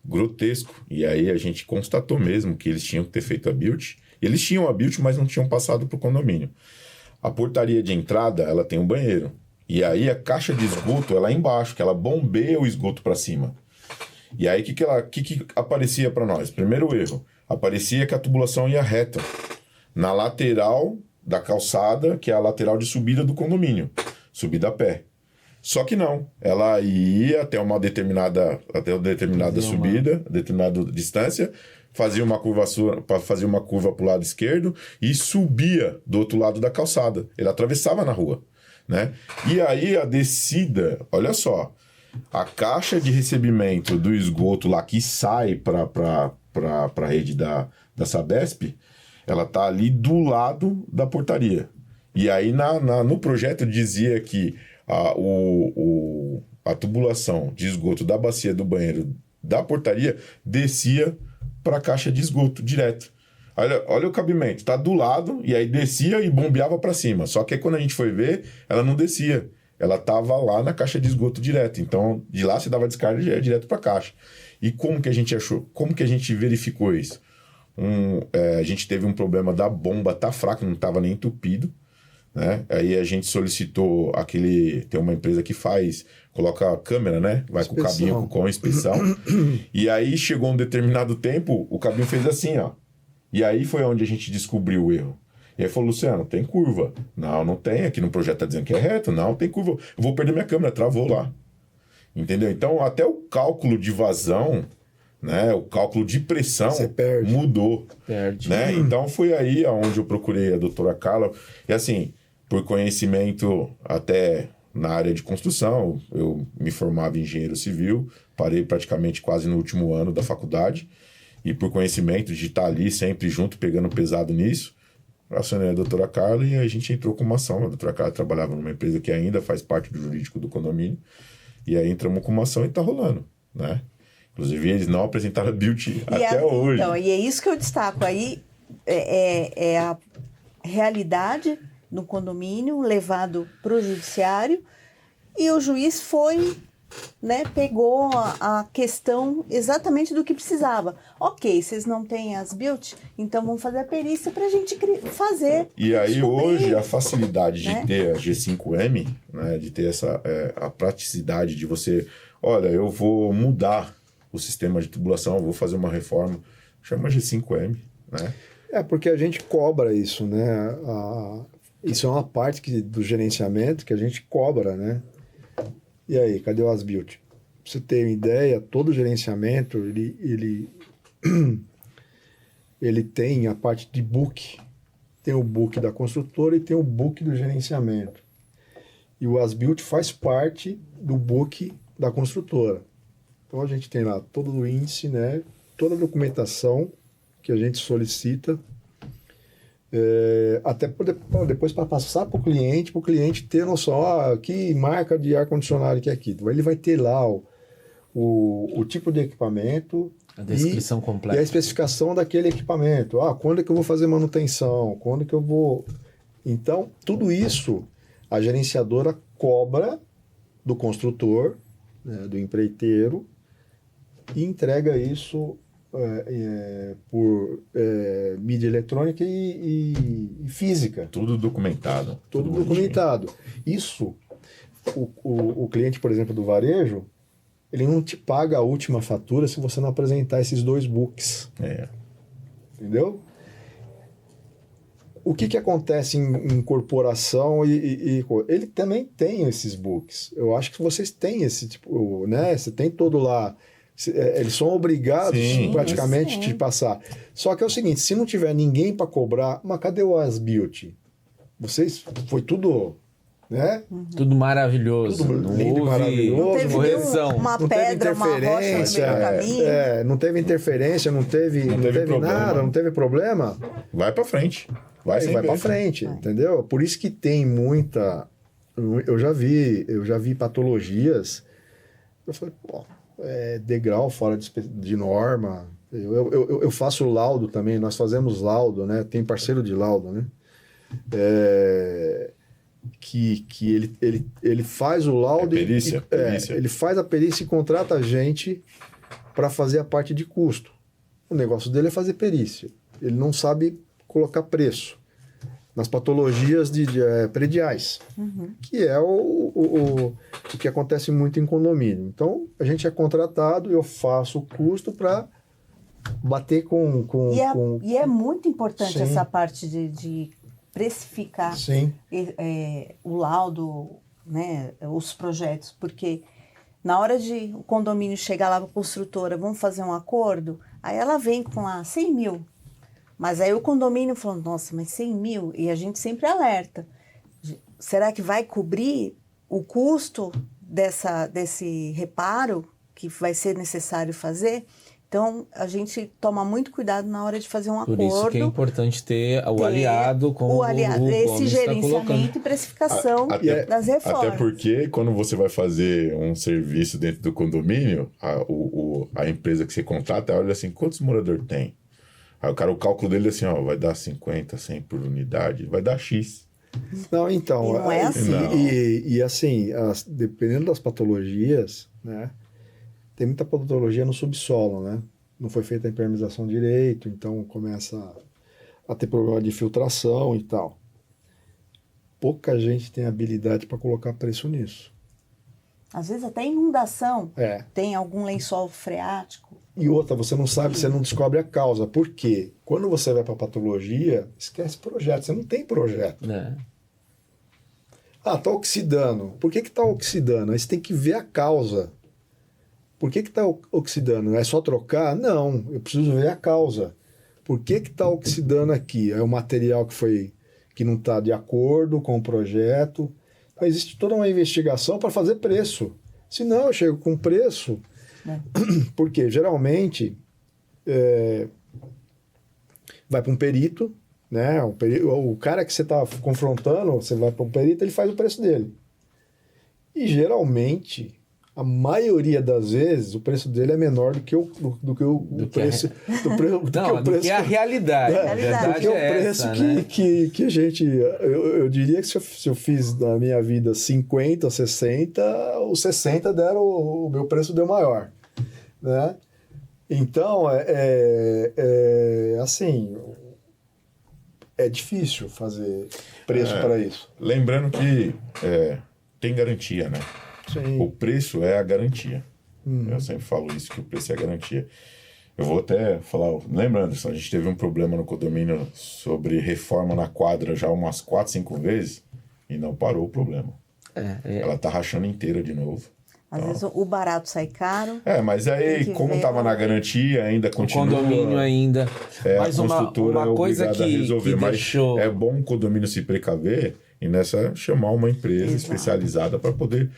grotesco, e aí a gente constatou mesmo que eles tinham que ter feito a built. Eles tinham a built, mas não tinham passado para o condomínio. A portaria de entrada, ela tem um banheiro. E aí a caixa de esgoto é lá embaixo, que ela bombeia o esgoto para cima. E aí o que aparecia para nós? Primeiro erro, aparecia que a tubulação ia reta na lateral da calçada, que é a lateral de subida do condomínio, subida a pé. Só que não, ela ia até uma determinada subida, determinada distância, fazia uma curva para o lado esquerdo e subia do outro lado da calçada. Ele atravessava na rua, né? E aí a descida, olha só, a caixa de recebimento do esgoto lá que sai para a rede da Sabesp, ela tá ali do lado da portaria. E aí no projeto dizia que a tubulação de esgoto da bacia do banheiro da portaria descia para a caixa de esgoto direto. Olha o cabimento, tá do lado, e aí descia e bombeava para cima. Só que aí, quando a gente foi ver, ela não descia. Ela tava lá na caixa de esgoto direto. Então, de lá você dava descarga e ia direto para a caixa. E como que a gente achou? Como que a gente verificou isso? A gente teve um problema da bomba, tá fraca, não estava nem entupido, né? Aí a gente solicitou tem uma empresa que coloca a câmera, né? Vai com o cabinho com a inspeção. E aí chegou um determinado tempo, o cabinho fez assim, ó. E aí foi onde a gente descobriu o erro. E aí falou, Luciano, tem curva. Não tem, aqui no projeto tá dizendo que é reto. Não, tem curva. Eu vou perder minha câmera, travou lá. Entendeu? Então, até o cálculo de vazão, né? O cálculo de pressão mudou. Perde. Né? Então, foi aí onde eu procurei a doutora Carla. E assim, por conhecimento até na área de construção, eu me formava em engenheiro civil, parei praticamente quase no último ano da faculdade, e por conhecimento de estar ali sempre junto, pegando pesado nisso, acionei a doutora Carla e a gente entrou com uma ação. A doutora Carla trabalhava numa empresa que ainda faz parte do jurídico do condomínio, e aí entramos com uma ação e está rolando, né? Inclusive, eles não apresentaram a Beauty até hoje. Então, e é isso que eu destaco aí, é a realidade no condomínio levado para o judiciário, e o juiz foi, né, pegou a questão exatamente do que precisava. Ok, vocês não têm as Beauty, então vamos fazer a perícia para a gente fazer. E aí descobrir, hoje a facilidade de né? ter a G5M, né, de ter essa a praticidade de você, olha, eu vou mudar o sistema de tubulação, eu vou fazer uma reforma, chama G5M, né? Porque a gente cobra isso, né? Isso é uma parte do gerenciamento que a gente cobra, né? E aí, cadê o As-Built? Pra você ter uma ideia, todo gerenciamento, ele tem a parte de book. Tem o book da construtora e tem o book do gerenciamento. E o As-Built faz parte do book da construtora. Então a gente tem lá todo o índice, né? Toda a documentação que a gente solicita, até depois para passar para o cliente ter noção, que marca de ar-condicionado que é aqui. Então, ele vai ter lá o tipo de equipamento, A descrição e completa. a especificação daquele equipamento. Quando é que eu vou fazer manutenção? Quando é que eu vou... Então, tudo isso a gerenciadora cobra do construtor, né, do empreiteiro, e entrega isso por mídia eletrônica e física. Tudo documentado. Tudo bonitinho. documentado. Isso, o cliente, por exemplo, do varejo, ele não te paga a última fatura se você não apresentar esses 2 books. Entendeu? O que acontece em corporação ele também tem esses books. Eu acho que vocês têm esse tipo, né? Você tem todo lá. Eles são obrigados praticamente de passar. Só que é o seguinte, se não tiver ninguém para cobrar, mas cadê o As-Built? Vocês, foi tudo, né? Tudo maravilhoso. Tudo não lindo, houve maravilhoso. Não teve correção. uma Não pedra, teve uma rocha no meio do interferência, caminho. não teve interferência, não teve problema. nada, não teve problema. Vai pra frente. Vai sem Vai para medo. frente, entendeu? Por isso que tem muita... Eu já vi patologias, eu falei, degrau fora de norma. Eu faço laudo também, nós fazemos laudo, né? Tem parceiro de laudo, né? Que ele faz o laudo, perícia. ele faz a perícia e contrata a gente para fazer a parte de custo. O negócio dele é fazer perícia. Ele não sabe colocar preço nas patologias prediais, que é o que acontece muito em condomínio. Então, a gente é contratado, eu faço o custo para bater com... E é muito importante Sim. essa parte de precificar Sim. O laudo, né, os projetos, porque na hora de o condomínio chegar lá para a construtora, vamos fazer um acordo, aí ela vem com lá 100 mil. Mas aí o condomínio falou, nossa, mas 100 mil? E a gente sempre alerta. Será que vai cobrir o custo desse reparo que vai ser necessário fazer? Então, a gente toma muito cuidado na hora de fazer um acordo. Por isso que é importante ter o aliado com esse Gomes gerenciamento e precificação das reformas. Até porque quando você vai fazer um serviço dentro do condomínio, a empresa que você contrata olha assim, quantos moradores tem? Aí o cálculo dele é assim, vai dar 50, 100 por unidade, vai dar X. Não, então... E não é assim. E assim, dependendo das patologias, né? Tem muita patologia no subsolo, né? Não foi feita a impermeabilização direito, então começa a ter problema de filtração e tal. Pouca gente tem habilidade para colocar preço nisso. Às vezes até inundação. É. Tem algum lençol freático. E outra, você não sabe, você não descobre a causa. Por quê? Quando você vai para patologia, esquece projeto. Você não tem projeto. Tá oxidando. Por que tá oxidando? Aí você tem que ver a causa. Por que tá oxidando? É só trocar? Não, eu preciso ver a causa. Por que tá oxidando aqui? É o material que não está de acordo com o projeto. Então, existe toda uma investigação para fazer preço. Se não, eu chego com preço, porque geralmente vai para um perito, né? O cara que você está confrontando, você vai para um perito, ele faz o preço dele. E geralmente, a maioria das vezes, o preço dele é menor do que o preço. Do que a realidade. A verdade do que o preço essa, né? que a gente. Eu diria que se eu fiz na minha vida 50, 60, os 60 deram. O meu preço deu maior. Né? Então, assim. É difícil fazer preço para isso. Lembrando que tem garantia, né? Sim. O preço é a garantia. Eu sempre falo isso, que o preço é a garantia. Eu vou até falar... Lembra, Anderson, a gente teve um problema no condomínio sobre reforma na quadra já umas 4, 5 vezes e não parou o problema. Ela tá rachando inteira de novo. Às vezes o barato sai caro. Mas aí, como estava na garantia, ainda continua... O condomínio ainda... Mas a construtora é coisa obrigada a resolver. que Mas deixou... é bom o condomínio se precaver e nessa chamar uma empresa especializada para poder...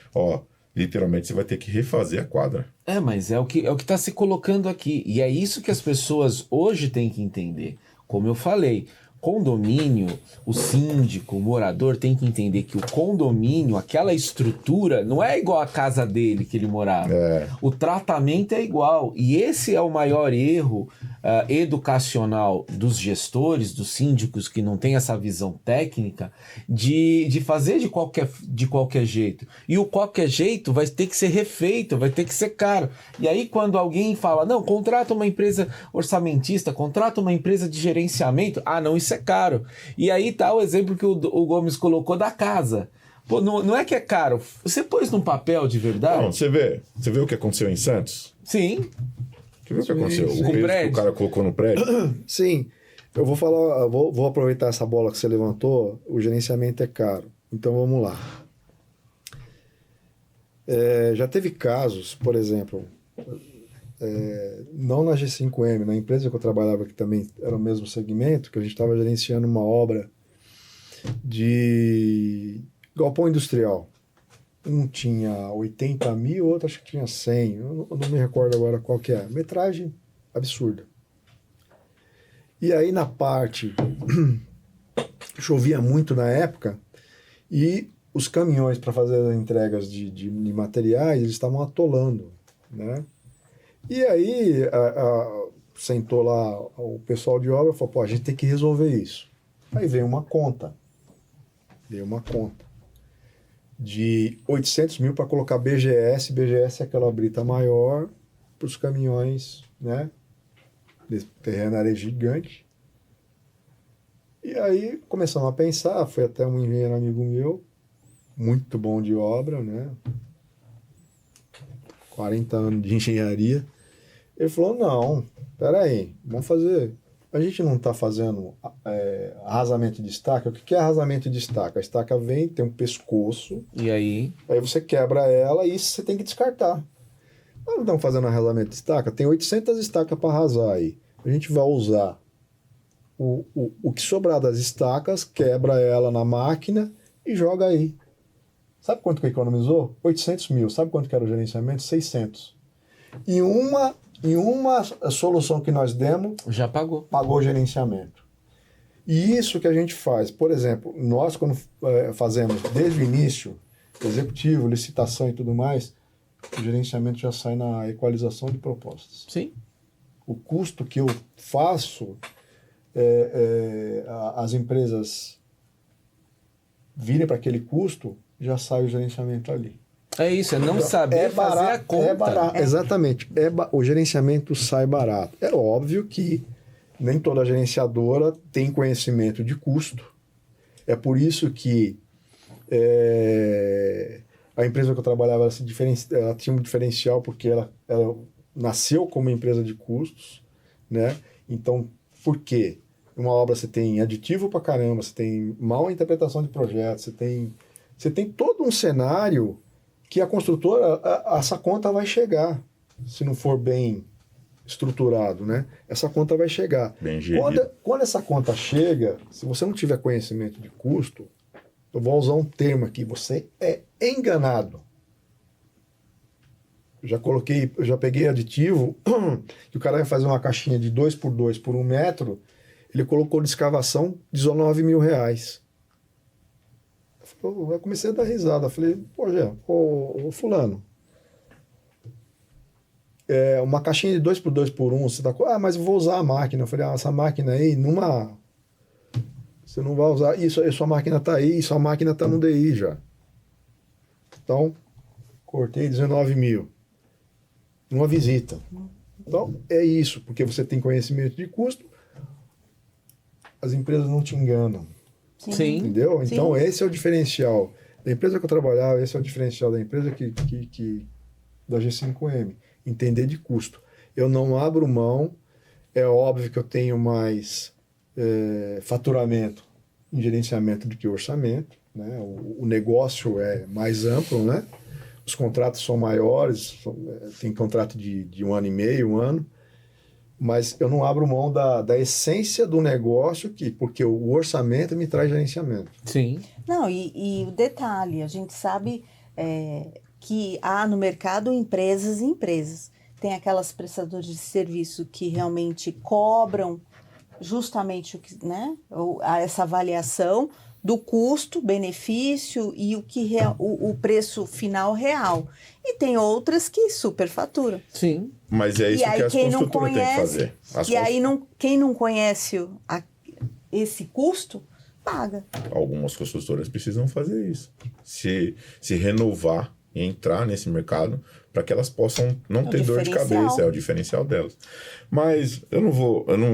literalmente você vai ter que refazer a quadra. Mas é o que está se colocando aqui. E é isso que as pessoas hoje têm que entender. Como eu falei, condomínio, o síndico, o morador tem que entender que o condomínio, aquela estrutura, não é igual a casa dele que ele morava. O tratamento é igual. E esse é o maior erro educacional dos gestores, dos síndicos que não têm essa visão técnica de fazer de qualquer jeito. E o qualquer jeito vai ter que ser refeito, vai ter que ser caro. E aí quando alguém fala, não, contrata uma empresa orçamentista, contrata uma empresa de gerenciamento, não, isso é caro. E aí tá o exemplo que o Gomes colocou da casa. Pô, não é que é caro, você pôs num papel de verdade? Não, você vê o que aconteceu em Santos? Sim. Você viu o que aconteceu? Com O peso prédio. que o cara colocou no prédio? Sim, eu vou falar, vou aproveitar essa bola que você levantou. O gerenciamento é caro. Então vamos lá. Já teve casos, por exemplo, não na G5M, na empresa que eu trabalhava, que também era o mesmo segmento, que a gente estava gerenciando uma obra de galpão industrial. Um tinha 80 mil, outro acho que tinha 100. Eu não me recordo agora qual que é. Metragem absurda. E aí na parte... chovia muito na época e os caminhões para fazer as entregas de materiais, eles estavam atolando, né? E aí sentou lá o pessoal de obra e falou, a gente tem que resolver isso. Aí veio uma conta. De 800 mil para colocar BGS. BGS é aquela brita maior para os caminhões, né? Esse terreno era gigante. E aí começamos a pensar, foi até um engenheiro amigo meu, muito bom de obra, né? 40 anos de engenharia. Ele falou, não, peraí, vamos fazer... A gente não está fazendo arrasamento de estaca. O que é arrasamento de estaca? A estaca vem, tem um pescoço. E aí? Aí você quebra ela e isso você tem que descartar. Nós não estamos fazendo arrasamento de estaca. Tem 800 estacas para arrasar aí. A gente vai usar o que sobrar das estacas, quebra ela na máquina e joga aí. Sabe quanto que economizou? 800 mil. Sabe quanto que era o gerenciamento? 600. E uma solução que nós demos... Já pagou. Pagou o gerenciamento. E isso que a gente faz. Por exemplo, nós quando fazemos desde o início, executivo, licitação e tudo mais, o gerenciamento já sai na equalização de propostas. Sim. O custo que eu faço, as empresas virem para aquele custo, já sai o gerenciamento ali. É isso, é não saber fazer a conta. É barato, exatamente. O gerenciamento sai barato. É óbvio que nem toda gerenciadora tem conhecimento de custo. É por isso que a empresa que eu trabalhava ela tinha um diferencial, porque ela nasceu como empresa de custos, né? Então, por quê? Uma obra você tem aditivo pra caramba, você tem mal interpretação de projeto, você tem todo um cenário que a construtora, essa conta vai chegar, se não for bem estruturado, né? Essa conta vai chegar. Bem gerido. Quando essa conta chega, se você não tiver conhecimento de custo, eu vou usar um termo aqui, você é enganado. Eu já peguei aditivo, que o cara vai fazer uma caixinha de 2x2 por 1 metro, ele colocou de escavação R$19 mil. Eu comecei a dar risada, eu falei, pô, Jé, ô fulano, uma caixinha de 2x2 por 1, você tá com... mas eu vou usar a máquina. Eu falei, essa máquina aí, você não vai usar, isso, a sua máquina tá aí, sua máquina tá no DI já. Então, cortei 19 mil. Numa visita. Então, é isso, porque você tem conhecimento de custo, as empresas não te enganam. Sim. Entendeu? Sim. Então, esse é o diferencial da empresa que eu trabalhava, esse é o diferencial da empresa da G5M. Entender de custo. Eu não abro mão, é óbvio que eu tenho mais faturamento em gerenciamento do que orçamento, né? O negócio é mais amplo, né? Os contratos são maiores, tem contrato de 1 ano e meio, 1 ano, mas eu não abro mão da essência do negócio, porque o orçamento me traz gerenciamento. Sim. Não, e o detalhe, a gente sabe que há no mercado empresas e empresas. Tem aquelas prestadoras de serviço que realmente cobram justamente o que, né, essa avaliação do custo, benefício e o preço final real. E tem outras que superfaturam. Sim. Mas é isso que as construtoras têm que fazer. Quem não conhece esse custo, paga. Algumas construtoras precisam fazer isso. Se renovar e entrar nesse mercado para que elas possam não ter dor de cabeça, é o diferencial delas. Mas eu não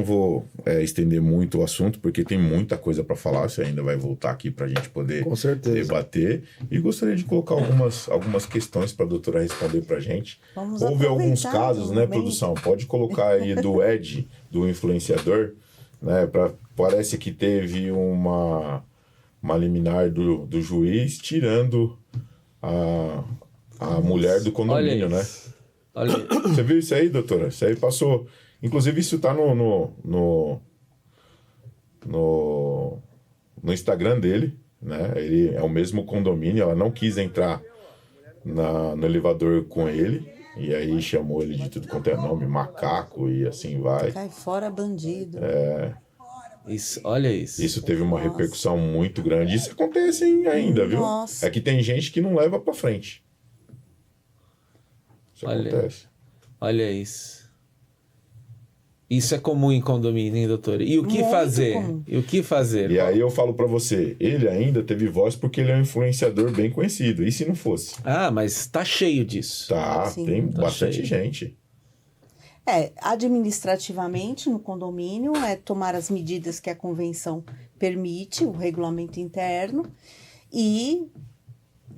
vou estender muito o assunto, porque tem muita coisa para falar, você ainda vai voltar aqui para a gente poder Com certeza. debater. E gostaria de colocar algumas questões para a doutora responder para a gente. Vamos Houve alguns aproveitar casos, né, também. produção? Pode colocar aí do Ed, do influenciador, né? Parece que teve uma liminar do juiz tirando a mulher do condomínio, né? Olha aí. Você viu isso aí, doutora? Isso aí passou. Inclusive, isso tá no Instagram dele, né? Ele é o mesmo condomínio, ela não quis entrar no elevador com ele, e aí chamou ele de tudo quanto é nome, macaco, e assim vai. Cai fora bandido. Isso, olha isso. Isso teve uma repercussão muito grande. Isso acontece ainda, viu? Nossa. É que tem gente que não leva pra frente. Isso acontece. Olha isso. Isso é comum em condomínio, hein, doutor? E o que Muito fazer? comum. E o que fazer? E aí eu falo pra você, ele ainda teve voz porque ele é um influenciador bem conhecido. E se não fosse? Ah, mas tá cheio disso. Tá, Sim. tem Tá bastante cheio. gente. Administrativamente, no condomínio, é tomar as medidas que a convenção permite, o regulamento interno, e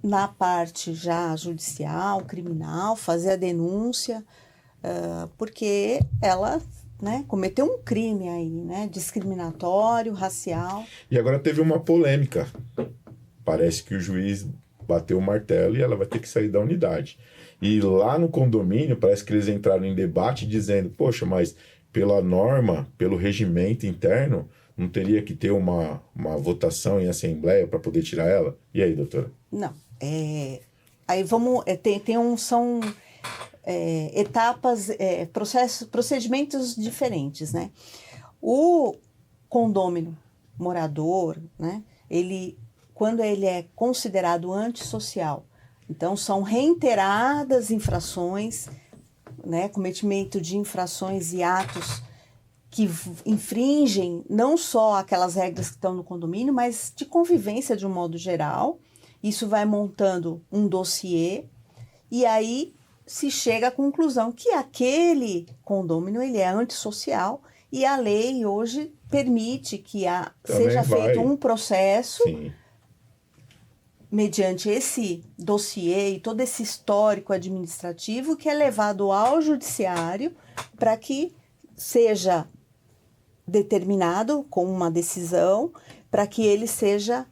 na parte já judicial, criminal, fazer a denúncia, porque ela, né, cometeu um crime aí, né, discriminatório, racial. E agora teve uma polêmica. Parece que o juiz bateu o martelo e ela vai ter que sair da unidade. E lá no condomínio, parece que eles entraram em debate dizendo, poxa, mas pela norma, pelo regimento interno, não teria que ter uma votação em assembleia para poder tirar ela? E aí, doutora? Não, aí vamos, são etapas, procedimentos diferentes, né? O condômino morador, né? Quando ele é considerado antissocial, então são reiteradas infrações, né? Cometimento de infrações e atos que infringem não só aquelas regras que estão no condomínio, mas de convivência de um modo geral. Isso vai montando um dossiê e aí se chega à conclusão que aquele condômino ele é antissocial e a lei hoje permite que seja feito um processo. Sim. Mediante esse dossiê e todo esse histórico administrativo que é levado ao judiciário para que seja determinado com uma decisão para que ele seja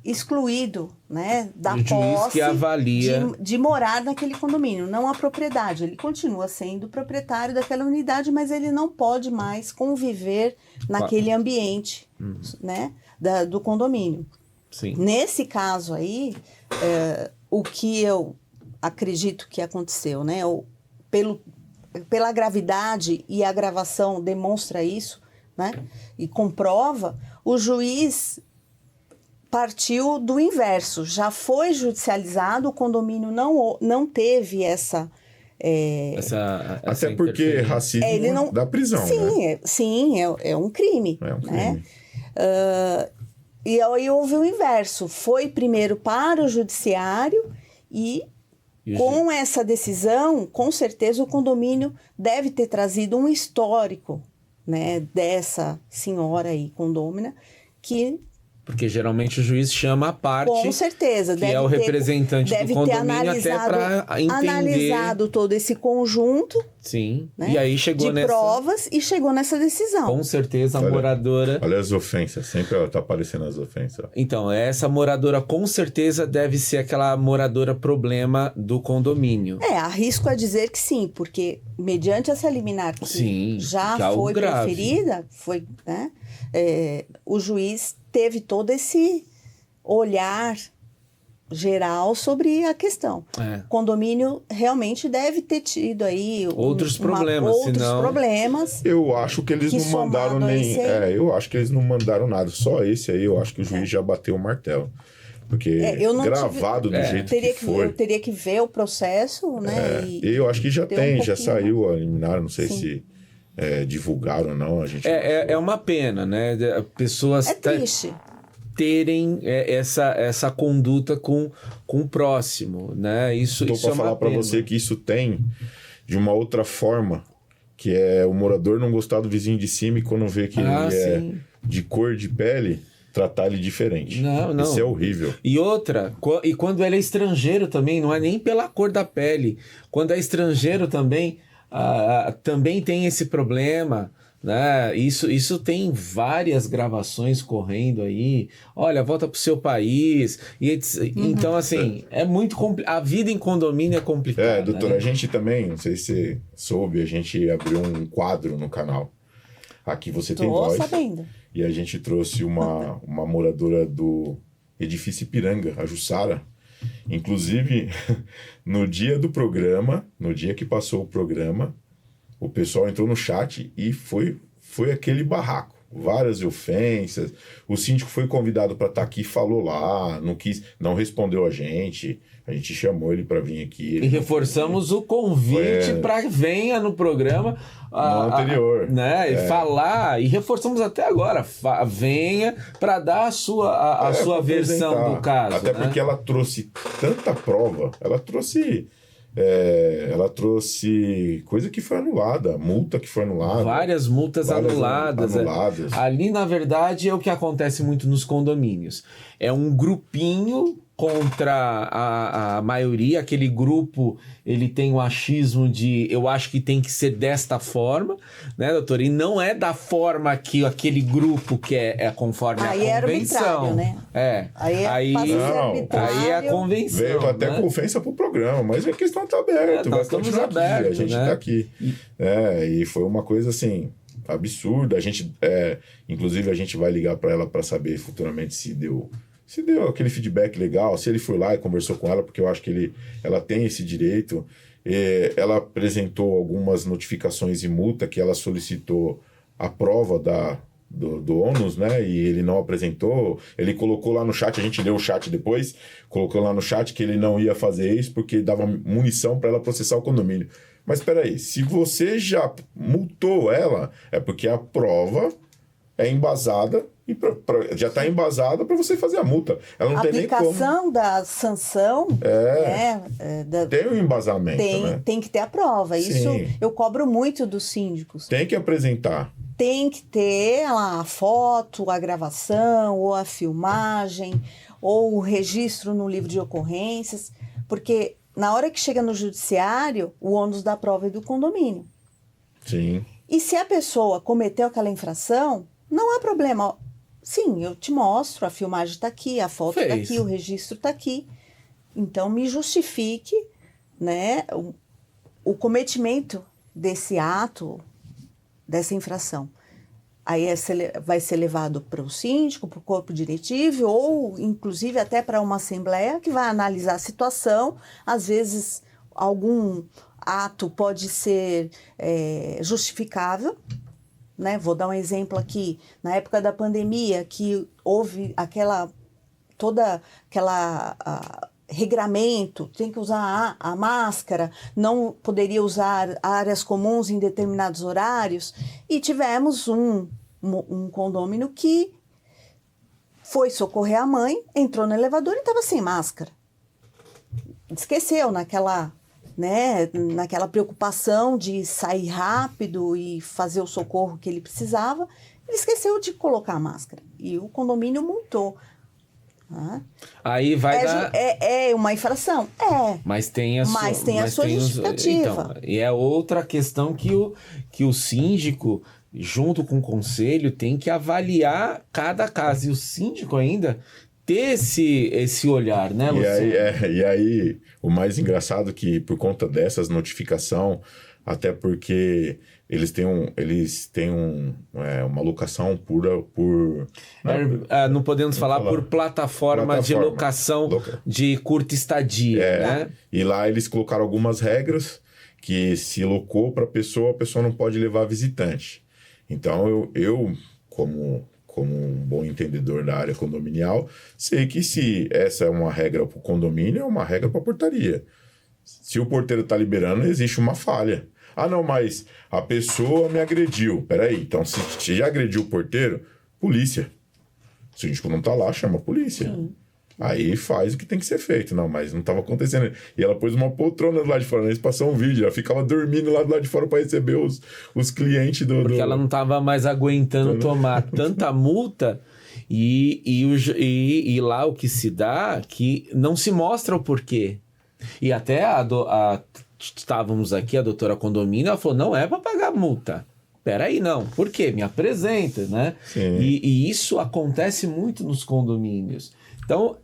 excluído, né, da O juiz posse que avalia. de morar naquele condomínio, não a propriedade. Ele continua sendo proprietário daquela unidade, mas ele não pode mais conviver naquele ambiente, né, do condomínio. Sim. Nesse caso aí, o que eu acredito que aconteceu, né, pela gravidade, e a gravação demonstra isso, né, e comprova, o juiz partiu do inverso, já foi judicializado, o condomínio não teve essa... Essa Até porque interferência. racismo ele não- dá prisão, né? Sim, é um crime. É um né? crime. E aí houve o inverso, foi primeiro para o judiciário e E o com essa decisão, com certeza o condomínio deve ter trazido um histórico, né, dessa senhora aí, condômina, que Porque geralmente o juiz chama a parte, com certeza que é o representante do deve ter condomínio, até para entender. analisado todo esse conjunto, Sim. né, E aí chegou de nessa. provas e chegou nessa decisão. Com certeza a Olha. moradora. Olha as ofensas, sempre ela tá aparecendo as ofensas. Então, essa moradora com certeza deve ser aquela moradora problema do condomínio. Arrisco a dizer que sim, porque mediante essa liminar que Sim, já que é algo foi grave. proferida, né, o juiz teve todo esse olhar geral sobre a questão. É. O condomínio realmente deve ter tido aí Outros problemas, outros senão- problemas. Eu acho que eles Que não mandaram somado a nem. esse aí- Eu acho que eles não mandaram nada. Só esse aí, eu acho que o juiz já bateu o martelo. Porque eu não gravado do jeito que foi. Eu teria que ver o processo, né? Eu acho que já ter tem, já pouquinho saiu a liminar, não sei Sim. se divulgaram ou não. A gente É uma pena, né? Pessoas É triste. terem essa conduta com o próximo, né? Isso Estou isso é para uma falar para pena. você que isso tem de uma outra forma, que é o morador não gostar do vizinho de cima e quando vê que ele é sim. de cor de pele, tratar ele diferente. Não. Isso é horrível. E outra, e quando ele é estrangeiro também, não é nem pela cor da pele. Quando é estrangeiro também, também tem esse problema, né? Isso tem várias gravações correndo aí. Olha, volta pro seu país. Então, assim, é muito complicado. A vida em condomínio é complicada. Doutor, né? a gente também, não sei se você soube, a gente abriu um quadro no canal. Aqui você tem Tô voz. sabendo. E a gente trouxe uma moradora do edifício Ipiranga, a Jussara. Inclusive, no dia do programa, no dia que passou o programa, o pessoal entrou no chat e foi aquele barraco. Várias ofensas. O síndico foi convidado para estar aqui, falou lá, não respondeu a gente chamou ele para vir aqui. E reforçamos o convite para venha no programa No anterior. né? E falar, e reforçamos até agora, venha para dar a sua pra versão apresentar. do caso. Até né? porque ela trouxe tanta prova, ela trouxe coisa que foi anulada, multa que foi anulada. Várias multas Várias anuladas. anuladas. Ali, na verdade, é o que acontece muito nos condomínios. É um grupinho contra a maioria. Aquele grupo, ele tem o achismo de eu acho que tem que ser desta forma, né, doutor? E não é da forma que aquele grupo quer, conforme Aí a é convenção. arbitrário, né? Aí passa a ser Não, arbitrário. aí é a convenção. Veio até né? com ofensa pro programa, mas a questão tá aberta. Nós vai estamos continuar aqui, abertos, a gente né? tá aqui. E foi uma coisa assim, absurda. A gente, inclusive, a gente vai ligar para ela para saber futuramente se deu aquele feedback legal, se ele foi lá e conversou com ela, porque eu acho que ela tem esse direito. Ela apresentou algumas notificações e multa que ela solicitou a prova do ônus, né? E ele não apresentou. Ele colocou lá no chat, a gente leu o chat depois, colocou lá no chat que ele não ia fazer isso porque dava munição para ela processar o condomínio. Mas espera aí, se você já multou ela, é porque a prova é embasada e já está embasada para você fazer a multa. Ela não A tem nem como. aplicação da sanção Tem um embasamento, né? tem que ter a prova. Sim. Isso eu cobro muito dos síndicos. Tem que apresentar. Tem que ter lá a foto, a gravação, ou a filmagem, ou o registro no livro de ocorrências, porque na hora que chega no judiciário, o ônus da prova é do condomínio. Sim. E se a pessoa cometeu aquela infração, não há problema. sim, eu te mostro, a filmagem está aqui, a foto está Fez. aqui, o registro está aqui. Então, me justifique, né, o cometimento desse ato, dessa infração. Aí vai ser levado para o síndico, para o corpo diretivo, ou inclusive até para uma assembleia que vai analisar a situação. Às vezes, algum ato pode ser justificável, né? Vou dar um exemplo aqui. Na época da pandemia, que houve toda aquela regramento, tem que usar a máscara, não poderia usar áreas comuns em determinados horários, e tivemos um condômino que foi socorrer a mãe, entrou no elevador e estava sem máscara. Esqueceu naquela preocupação de sair rápido e fazer o socorro que ele precisava, ele esqueceu de colocar a máscara, e o condomínio multou. Aí vai dar... É uma infração? É. Mas tem a sua justificativa. Então, e é outra questão que o síndico, junto com o conselho, tem que avaliar cada caso. E o síndico ainda ter esse olhar, né, Luciano? E aí, o mais engraçado é que, por conta dessas notificação, até porque eles têm uma locação por não podemos falar por plataforma de locação de curta estadia, né? E lá eles colocaram algumas regras que se locou para a pessoa não pode levar visitante. Então eu como um bom entendedor da área condominial, sei que se essa é uma regra para o condomínio, é uma regra para a portaria. Se o porteiro está liberando, existe uma falha. Ah, não, mas a pessoa me agrediu. Peraí, então se já agrediu o porteiro, polícia. Se o síndico não tá lá, chama a polícia. Sim. Aí faz o que tem que ser feito. Não, mas não estava acontecendo. E ela pôs uma poltrona do lado de fora. Eles passaram um vídeo. Ela ficava dormindo lá do lado de fora para receber os clientes Porque ela não estava mais aguentando tomar tanta multa. E lá o que se dá, que não se mostra o porquê. E até estávamos aqui, a doutora condomínio, ela falou, não é para pagar multa. Peraí, não. Por quê? Me apresenta, né? E isso acontece muito nos condomínios. Então,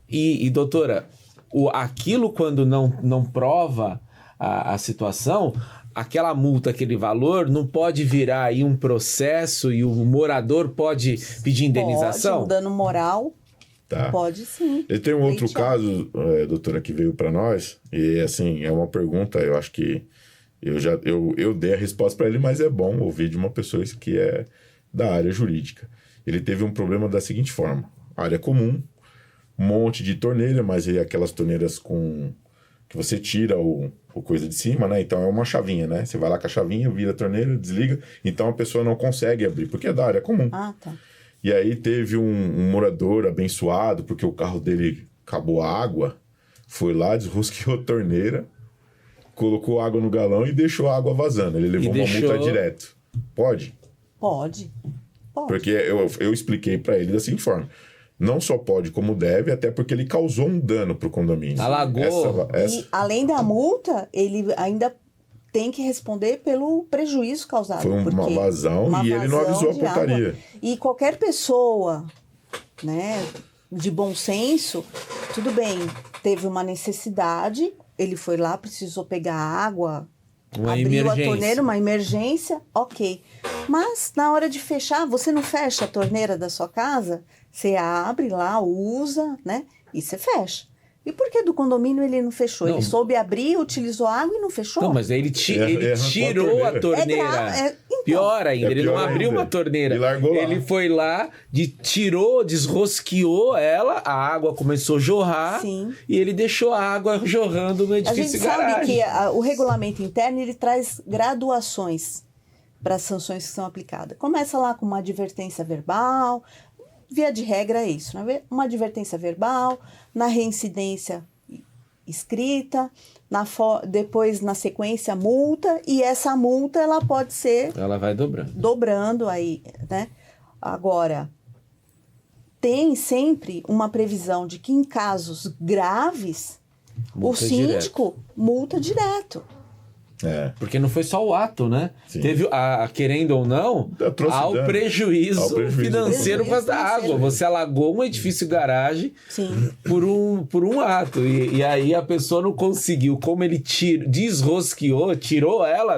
doutora, aquilo quando não prova a situação, aquela multa, aquele valor, não pode virar aí um processo e o morador pode pedir indenização? Pode, um dano moral. Tá. Pode sim. E tem um outro caso, doutora, que veio para nós, e assim, é uma pergunta, eu acho que eu dei a resposta para ele, mas é bom ouvir de uma pessoa que é da área jurídica. Ele teve um problema da seguinte forma: área comum, um monte de torneira, mas é aquelas torneiras que você tira o coisa de cima, né? Então é uma chavinha, né? Você vai lá com a chavinha, vira a torneira, desliga, então a pessoa não consegue abrir, porque é da área comum. Ah, tá. E aí teve um morador abençoado, porque o carro dele acabou a água, foi lá, desrosqueou a torneira, colocou água no galão e deixou a água vazando. Ele levou uma multa direto. Pode? Pode. Porque eu expliquei para ele da seguinte forma: não só pode, como deve, até porque ele causou um dano pro condomínio. Alagou. E além da multa, ele ainda tem que responder pelo prejuízo causado. Foi uma vazão e ele não avisou a portaria. Água. E qualquer pessoa, né, de bom senso, tudo bem, teve uma necessidade, ele foi lá, precisou pegar água, abriu a torneira, uma emergência, ok. Mas na hora de fechar, você não fecha a torneira da sua casa, você abre lá, usa, né, e você fecha. E por que do condomínio ele não fechou? Ele soube abrir, utilizou água e não fechou? Não, mas ele tirou a torneira. Então. Pior ainda, ele não abriu uma torneira. Ele largou lá. Ele foi lá, tirou, desrosqueou ela, a água começou a jorrar. Sim. E ele deixou a água jorrando no edifício de garagem. A gente sabe que o regulamento interno ele traz graduações para as sanções que são aplicadas. Começa lá com uma advertência verbal. Via de regra é isso, né? Uma advertência verbal, na reincidência escrita, depois na sequência multa, e essa multa ela pode ser... Ela vai dobrando. Dobrando aí, né? Agora, tem sempre uma previsão de que em casos graves, o síndico multa direto. Porque não foi só o ato, né? Sim. Teve, querendo ou não, Trouxe há o dano. prejuízo, Há o prejuízo financeiro por causa da água. Você alagou um edifício garagem Sim. por um ato. E aí a pessoa não conseguiu, como ele desrosqueou, tirou ela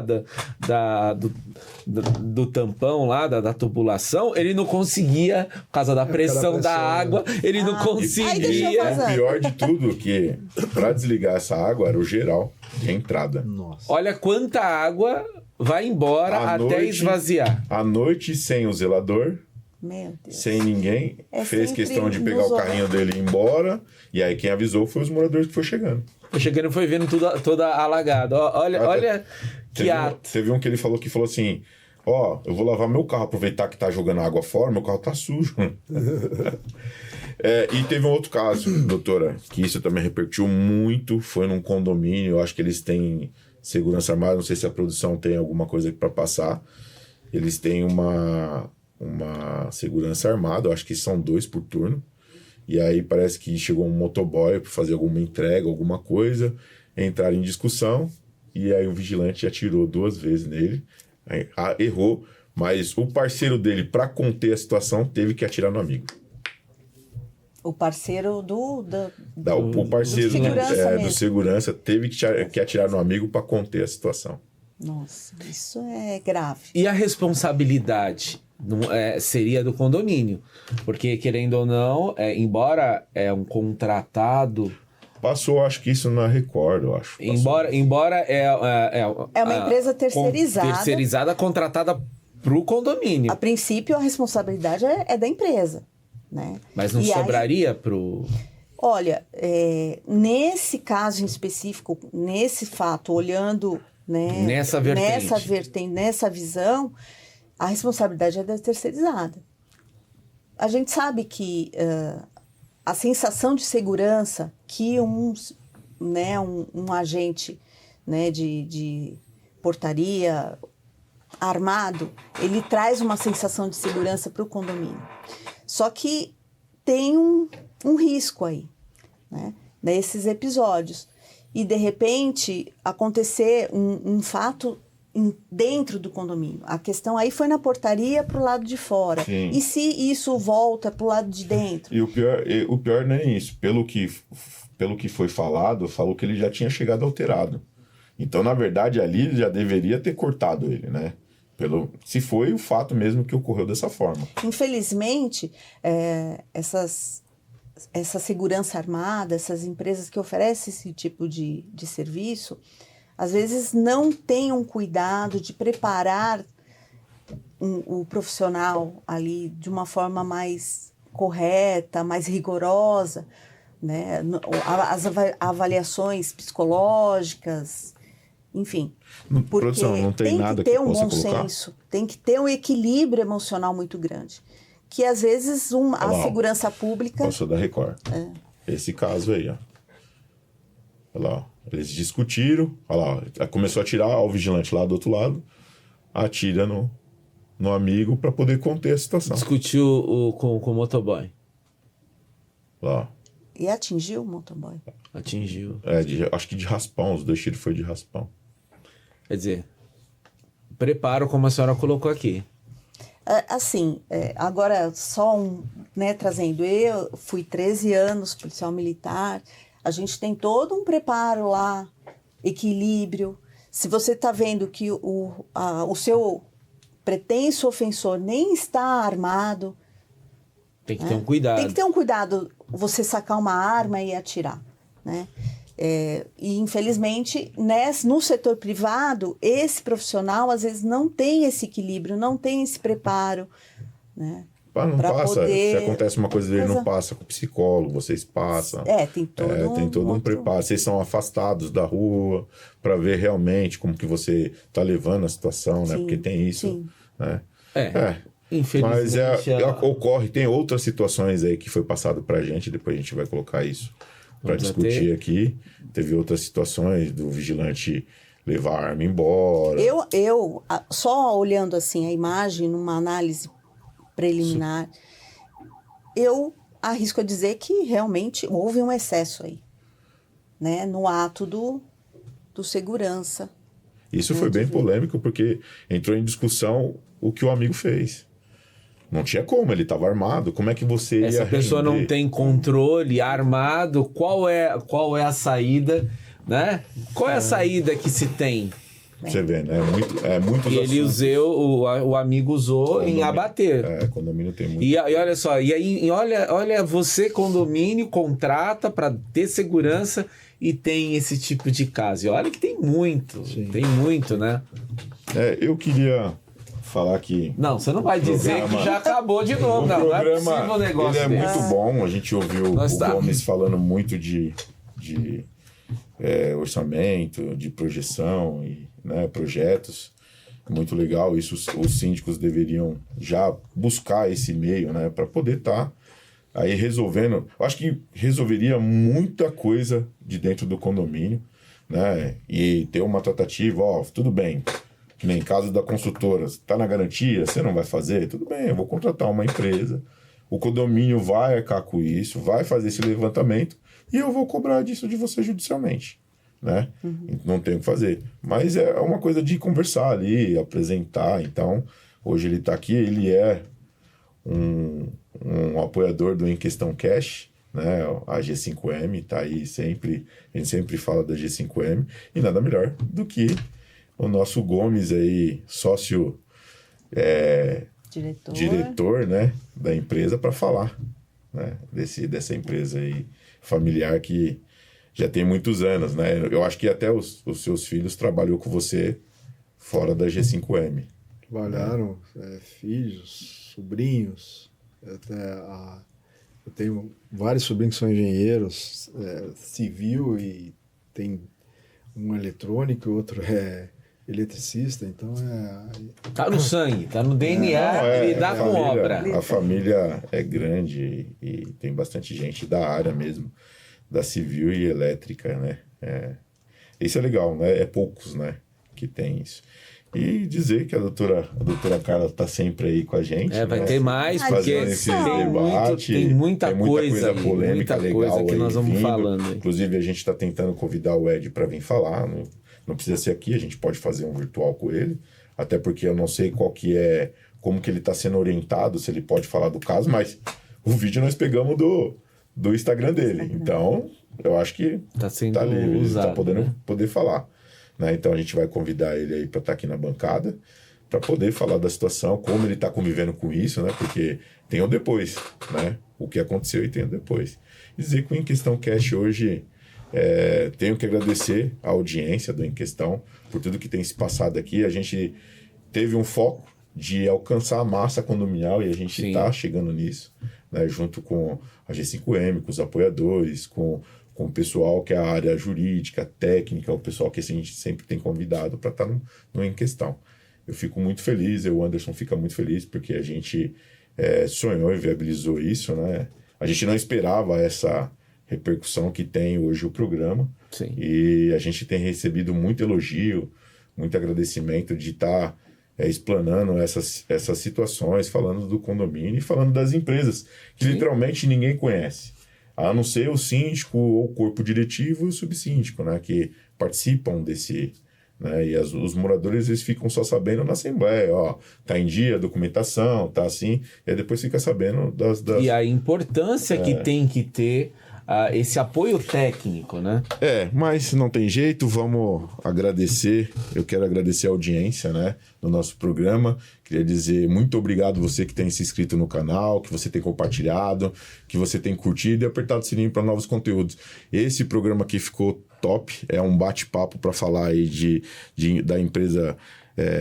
do tampão lá, da tubulação, ele não conseguia, por causa da pressão da água, ele não Aí deixou conseguia. vazar. O pior de tudo que para desligar essa água era o geral, de entrada. Nossa. Olha quanta água vai embora À até noite- esvaziar. À noite, sem o zelador, Meu Deus. sem ninguém, É fez sempre questão de pegar nos o carrinho dele e ir embora. E aí quem avisou foi os moradores que foi chegando. Eu chegando e foi vendo tudo toda alagado. Olha que ato. Teve um que ele falou assim: ó, eu vou lavar meu carro, aproveitar que tá jogando água fora, meu carro tá sujo. E teve um outro caso, doutora, que isso também repercutiu muito, foi num condomínio, eu acho que eles têm segurança armada, não sei se a produção tem alguma coisa aqui para passar. Eles têm uma segurança armada, eu acho que são 2 por turno. E aí parece que chegou um motoboy para fazer alguma entrega, alguma coisa, entraram em discussão, e aí o vigilante atirou 2 vezes nele, aí, errou, mas o parceiro dele, para conter a situação, teve que atirar no amigo. O parceiro O parceiro do segurança do mesmo. segurança teve que atirar no amigo para conter a situação. Nossa, isso é grave. E a responsabilidade seria do condomínio. Porque, querendo ou não, embora é um contratado... Passou, acho que isso na Record, eu acho. Passou. Embora É uma empresa terceirizada. terceirizada contratada pro condomínio. A princípio, a responsabilidade é da empresa, né? Mas não E aí, sobraria pro... olha, nesse caso em específico, nesse fato, olhando, né, Nessa vertente. nessa visão, a responsabilidade é da terceirizada. A gente sabe que a sensação de segurança que um agente, né, de portaria armado, ele traz uma sensação de segurança para o condomínio. Só que tem um risco aí, né, nesses episódios. E, de repente, acontecer um fato dentro do condomínio. A questão aí foi na portaria para o lado de fora. Sim. E se isso volta para o lado de dentro? E o pior não é isso. Pelo que foi falado, falou que ele já tinha chegado alterado. Então, na verdade, ali ele já deveria ter cortado ele, né? Se foi o fato mesmo que ocorreu dessa forma. Infelizmente, essa segurança armada, essas empresas que oferecem esse tipo de serviço, às vezes não têm um cuidado de preparar o profissional ali de uma forma mais correta, mais rigorosa, né? As avaliações psicológicas, enfim. Porque Produção, não tem nada que ter que um possa bom colocar? senso, tem que ter um equilíbrio emocional muito grande. Que às vezes a segurança pública... Passou da Record. Esse caso aí, ó. Olha lá, ó. Eles discutiram, olha lá, começou a atirar o vigilante lá do outro lado, atira no amigo para poder conter a situação. Discutiu com o motoboy. Lá, E atingiu o motoboy. Atingiu. acho que de raspão, os 2 tiros foi de raspão. Quer dizer, preparo como a senhora colocou aqui. Agora só trazendo, eu fui 13 anos policial militar, a gente tem todo um preparo lá, equilíbrio. Se você está vendo que o seu pretenso ofensor nem está armado... Tem que ter um cuidado. Tem que ter um cuidado você sacar uma arma e atirar, né? E infelizmente, no setor privado, esse profissional às vezes não tem esse equilíbrio, não tem esse preparo, né? Não Pra passa, poder- se acontece uma coisa dele, não passa com o psicólogo, vocês passam. Tem todo Tem todo um preparo. Vocês são afastados da rua para ver realmente como que você tá levando a situação, né? Sim, Porque tem isso, sim. né? Infelizmente. Mas ocorre, tem outras situações aí que foi passado pra gente, depois a gente vai colocar isso para Vamos discutir aqui. Teve outras situações do vigilante levar a arma embora. Eu só olhando assim a imagem numa análise preliminar, eu arrisco a dizer que realmente houve um excesso aí, né, no ato do segurança. Isso foi bem polêmico, porque entrou em discussão o que o amigo fez. Não tinha como, ele estava armado. Como é que você ia Essa pessoa não render? tem controle, armado, qual é a saída, né? Qual é a saída que se tem? Você vê, né? É muito E ele o amigo usou em abater. Condomínio tem muito. E olha só, e aí olha você, condomínio, contrata para ter segurança e tem esse tipo de caso. E olha que tem muito, né? Eu queria falar que Não, você não vai dizer que já acabou de novo. Não é possível um negócio ele é desse. muito bom. A gente ouviu o Gomes falando muito de orçamento, de projeção e, né, projetos. Muito legal. Isso os síndicos deveriam já buscar esse meio, né, para poder estar aí resolvendo. Eu acho que resolveria muita coisa de dentro do condomínio, né, e ter uma tratativa, tudo bem. Que nem caso da consultora, está na garantia, você não vai fazer? Tudo bem, eu vou contratar uma empresa, o condomínio vai arcar com isso, vai fazer esse levantamento e eu vou cobrar disso de você judicialmente, né? Não tem o que fazer. Mas é uma coisa de conversar ali, apresentar. Então, hoje ele está aqui, ele é um apoiador do Em Questão Cash, né? A G5M está aí sempre, a gente sempre fala da G5M, e nada melhor do que o nosso Gomes aí, sócio diretor, né, da empresa, para falar, né, dessa empresa aí familiar que já tem muitos anos, né? Eu acho que até os seus filhos trabalhou com você fora da G5M. Trabalharam, filhos, sobrinhos, eu tenho vários sobrinhos que são engenheiros civil, e tem um eletrônico, outro eletricista, então Tá no sangue, tá no DNA, lidar com obra. A família é grande e tem bastante gente da área mesmo, da civil e elétrica, né? Isso é legal, né? É poucos, né, que tem isso. E dizer que a doutora Carla está sempre aí com a gente. Vai né? ter mais, porque tem muita coisa polêmica, muita legal coisa que nós vamos falando aí. Inclusive, a gente está tentando convidar o Ed para vir falar. Não precisa ser aqui, a gente pode fazer um virtual com ele. Até porque eu não sei como que ele está sendo orientado, se ele pode falar do caso, mas o vídeo nós pegamos do Instagram dele. Então, eu acho que está livre, usado, ele está né? poder falar. Né? Então a gente vai convidar ele aí para estar aqui na bancada, para poder falar da situação, como ele está convivendo com isso, né? Porque tem o depois, né? O que aconteceu e tem o depois. E dizer que o Em Questão Cash hoje, tenho que agradecer a audiência do Em Questão por tudo que tem se passado aqui. A gente teve um foco de alcançar a massa condominial e a gente está chegando nisso, né? Junto com a G5M, com os apoiadores, com o pessoal que é a área jurídica, técnica, o pessoal que a gente sempre tem convidado para estar no Em Questão. Eu fico muito feliz, o Anderson fica muito feliz, porque a gente sonhou e viabilizou isso, né? A gente não esperava essa repercussão que tem hoje o programa. Sim. E a gente tem recebido muito elogio, muito agradecimento de estar explanando essas situações, falando do condomínio e falando das empresas, que literalmente ninguém conhece. A não ser o síndico, ou o corpo diretivo e o subsíndico, né, que participam desse, né, e os moradores eles ficam só sabendo na assembleia, tá em dia a documentação, tá assim, e aí depois fica sabendo das... E a importância que tem que ter esse apoio técnico, né? Mas não tem jeito, vamos agradecer. Eu quero agradecer a audiência, né, do nosso programa. Queria dizer muito obrigado você que tem se inscrito no canal, que você tem compartilhado, que você tem curtido e apertado o sininho para novos conteúdos. Esse programa aqui ficou top, é um bate-papo para falar aí da empresa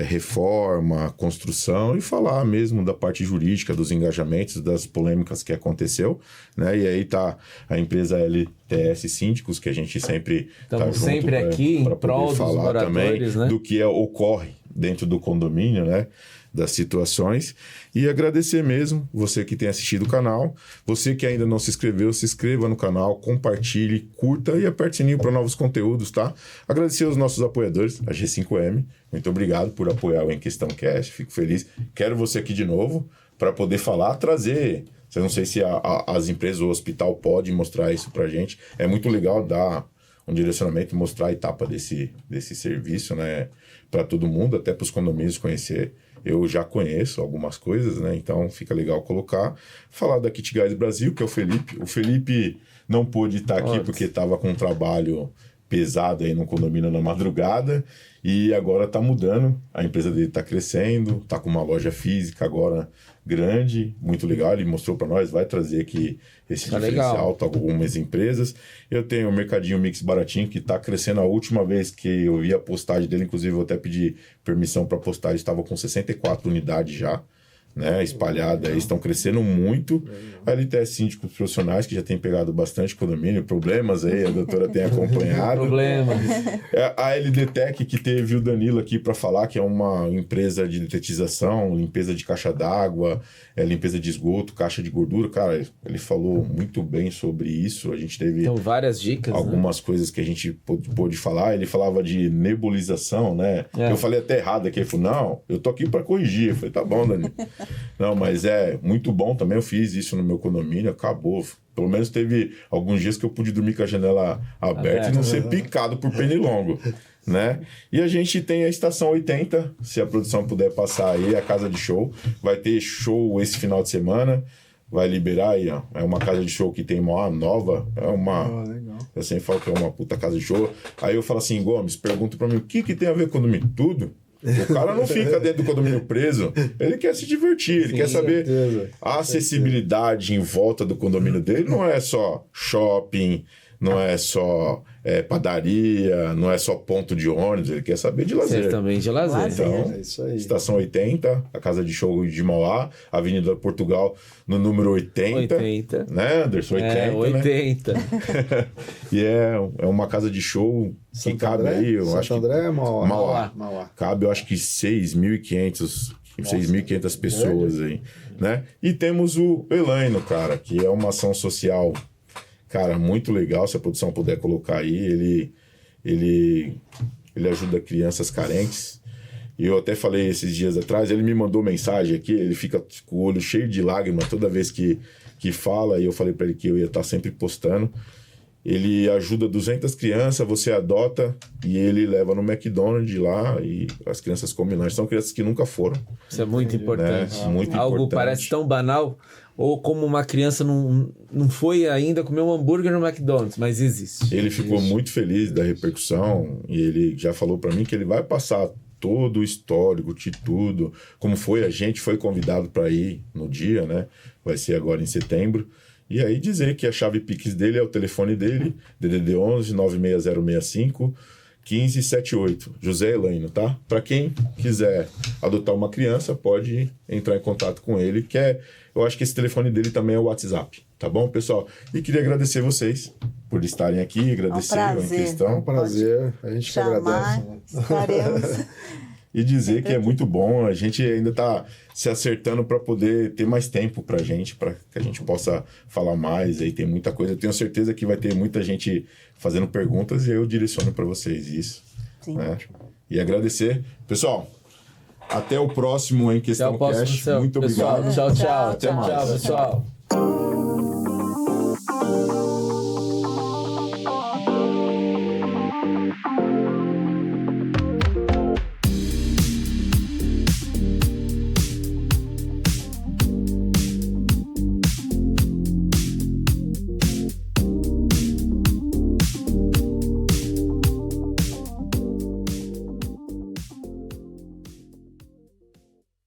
reforma, construção e falar mesmo da parte jurídica, dos engajamentos, das polêmicas que aconteceu, né? E aí tá a empresa LTS Síndicos, que a gente sempre estamos junto sempre aqui em prol dos falar também, né? do que ocorre dentro do condomínio, né? Das situações, e agradecer mesmo você que tem assistido o canal, você que ainda não se inscreveu, se inscreva no canal, compartilhe, curta e aperte o sininho para novos conteúdos, tá? Agradecer aos nossos apoiadores, a G5M, muito obrigado por apoiar o Em Questão Cash, fico feliz, quero você aqui de novo para poder falar, trazer, eu não sei se as empresas ou o hospital podem mostrar isso pra gente, é muito legal dar um direcionamento, mostrar a etapa desse serviço, né, para todo mundo, até para os condomínios conhecer. Eu já conheço algumas coisas, né, então fica legal colocar. Falar da Kit Gás Brasil, que é o Felipe. O Felipe não pôde estar aqui porque estava com um trabalho pesado aí no condomínio na madrugada e agora está mudando. A empresa dele está crescendo, está com uma loja física agora grande, muito legal. Ele mostrou para nós, vai trazer aqui esse diferencial para algumas empresas. Eu tenho o Mercadinho Mix Baratinho, que está crescendo. A última vez que eu vi a postagem dele, inclusive eu até pedi permissão para postagem, estava com 64 unidades já, né, espalhada, aí estão crescendo muito. A LTS Síndicos Profissionais, que já tem pegado bastante condomínio, problemas aí, a doutora tem acompanhado. Problemas. A LD Tech, que teve o Danilo aqui para falar, que é uma empresa de detetização, limpeza de caixa d'água, limpeza de esgoto, caixa de gordura. Cara, ele falou muito bem sobre isso. A gente teve Então, várias dicas, algumas coisas que a gente pôde falar. Ele falava de nebulização, né? Eu falei até errado aqui. Ele falou, não, eu tô aqui para corrigir. Eu falei, tá bom, Danilo. Não, mas é muito bom também. Eu fiz isso no meu condomínio, acabou. Pelo menos teve alguns dias que eu pude dormir com a janela aberta e não ser picado por pernilongo, né? E a gente tem a Estação 80, se a produção puder passar aí, a casa de show. Vai ter show esse final de semana, vai liberar aí, ó. É uma casa de show que tem uma nova, é uma... legal. Eu sempre falo que é uma puta casa de show. Aí eu falo assim, Gomes, pergunta pra mim, o que tem a ver com o condomínio? Tudo. O cara não fica dentro do condomínio preso, ele quer se divertir, ele quer saber a acessibilidade em volta do condomínio dele. Não é só shopping, não é só padaria, não é só ponto de ônibus, ele quer saber de lazer. Certamente de lazer. Então, É isso aí. Estação 80, a casa de show de Mauá, Avenida Portugal, no número 80. Né, Anderson? 80, 80. Né? E é uma casa de show que Santo cabe André? aí, eu Santo acho André é Mauá. Mauá. Cabe, eu acho que 6.500 pessoas aí, né? E temos o Elaino, cara, que é uma ação social, cara, muito legal. Se a produção puder colocar aí, ele ajuda crianças carentes. E eu até falei esses dias atrás, ele me mandou mensagem aqui, ele fica com o olho cheio de lágrimas toda vez que fala, e eu falei para ele que eu ia estar sempre postando. Ele ajuda 200 crianças, você adota e ele leva no McDonald's lá e as crianças comem lanche. São crianças que nunca foram. Isso é muito importante. Muito Algo importante. parece tão banal, ou como uma criança não foi ainda comer um hambúrguer no McDonald's, mas existe. Ele ficou muito feliz da repercussão e ele já falou para mim que ele vai passar todo o histórico de tudo, como foi, a gente foi convidado para ir no dia, né? Vai ser agora em setembro. E aí dizer que a chave Pix dele é o telefone dele, DDD 11 96065 1578, José Elaino, tá? Para quem quiser adotar uma criança, pode entrar em contato com ele, eu acho que esse telefone dele também é o WhatsApp, tá bom, pessoal? E queria agradecer vocês por estarem aqui, agradecer a questão. É um prazer, a gente que agradece. Né? Estaremos. E dizer que é muito bom, a gente ainda está se acertando para poder ter mais tempo para que a gente possa falar mais, aí tem muita coisa. Eu tenho certeza que vai ter muita gente fazendo perguntas e eu direciono para vocês isso. Sim. Né? E agradecer. Pessoal, até o próximo Em Questão Cash. Muito obrigado. Tchau, tchau. Até mais. Tchau, pessoal.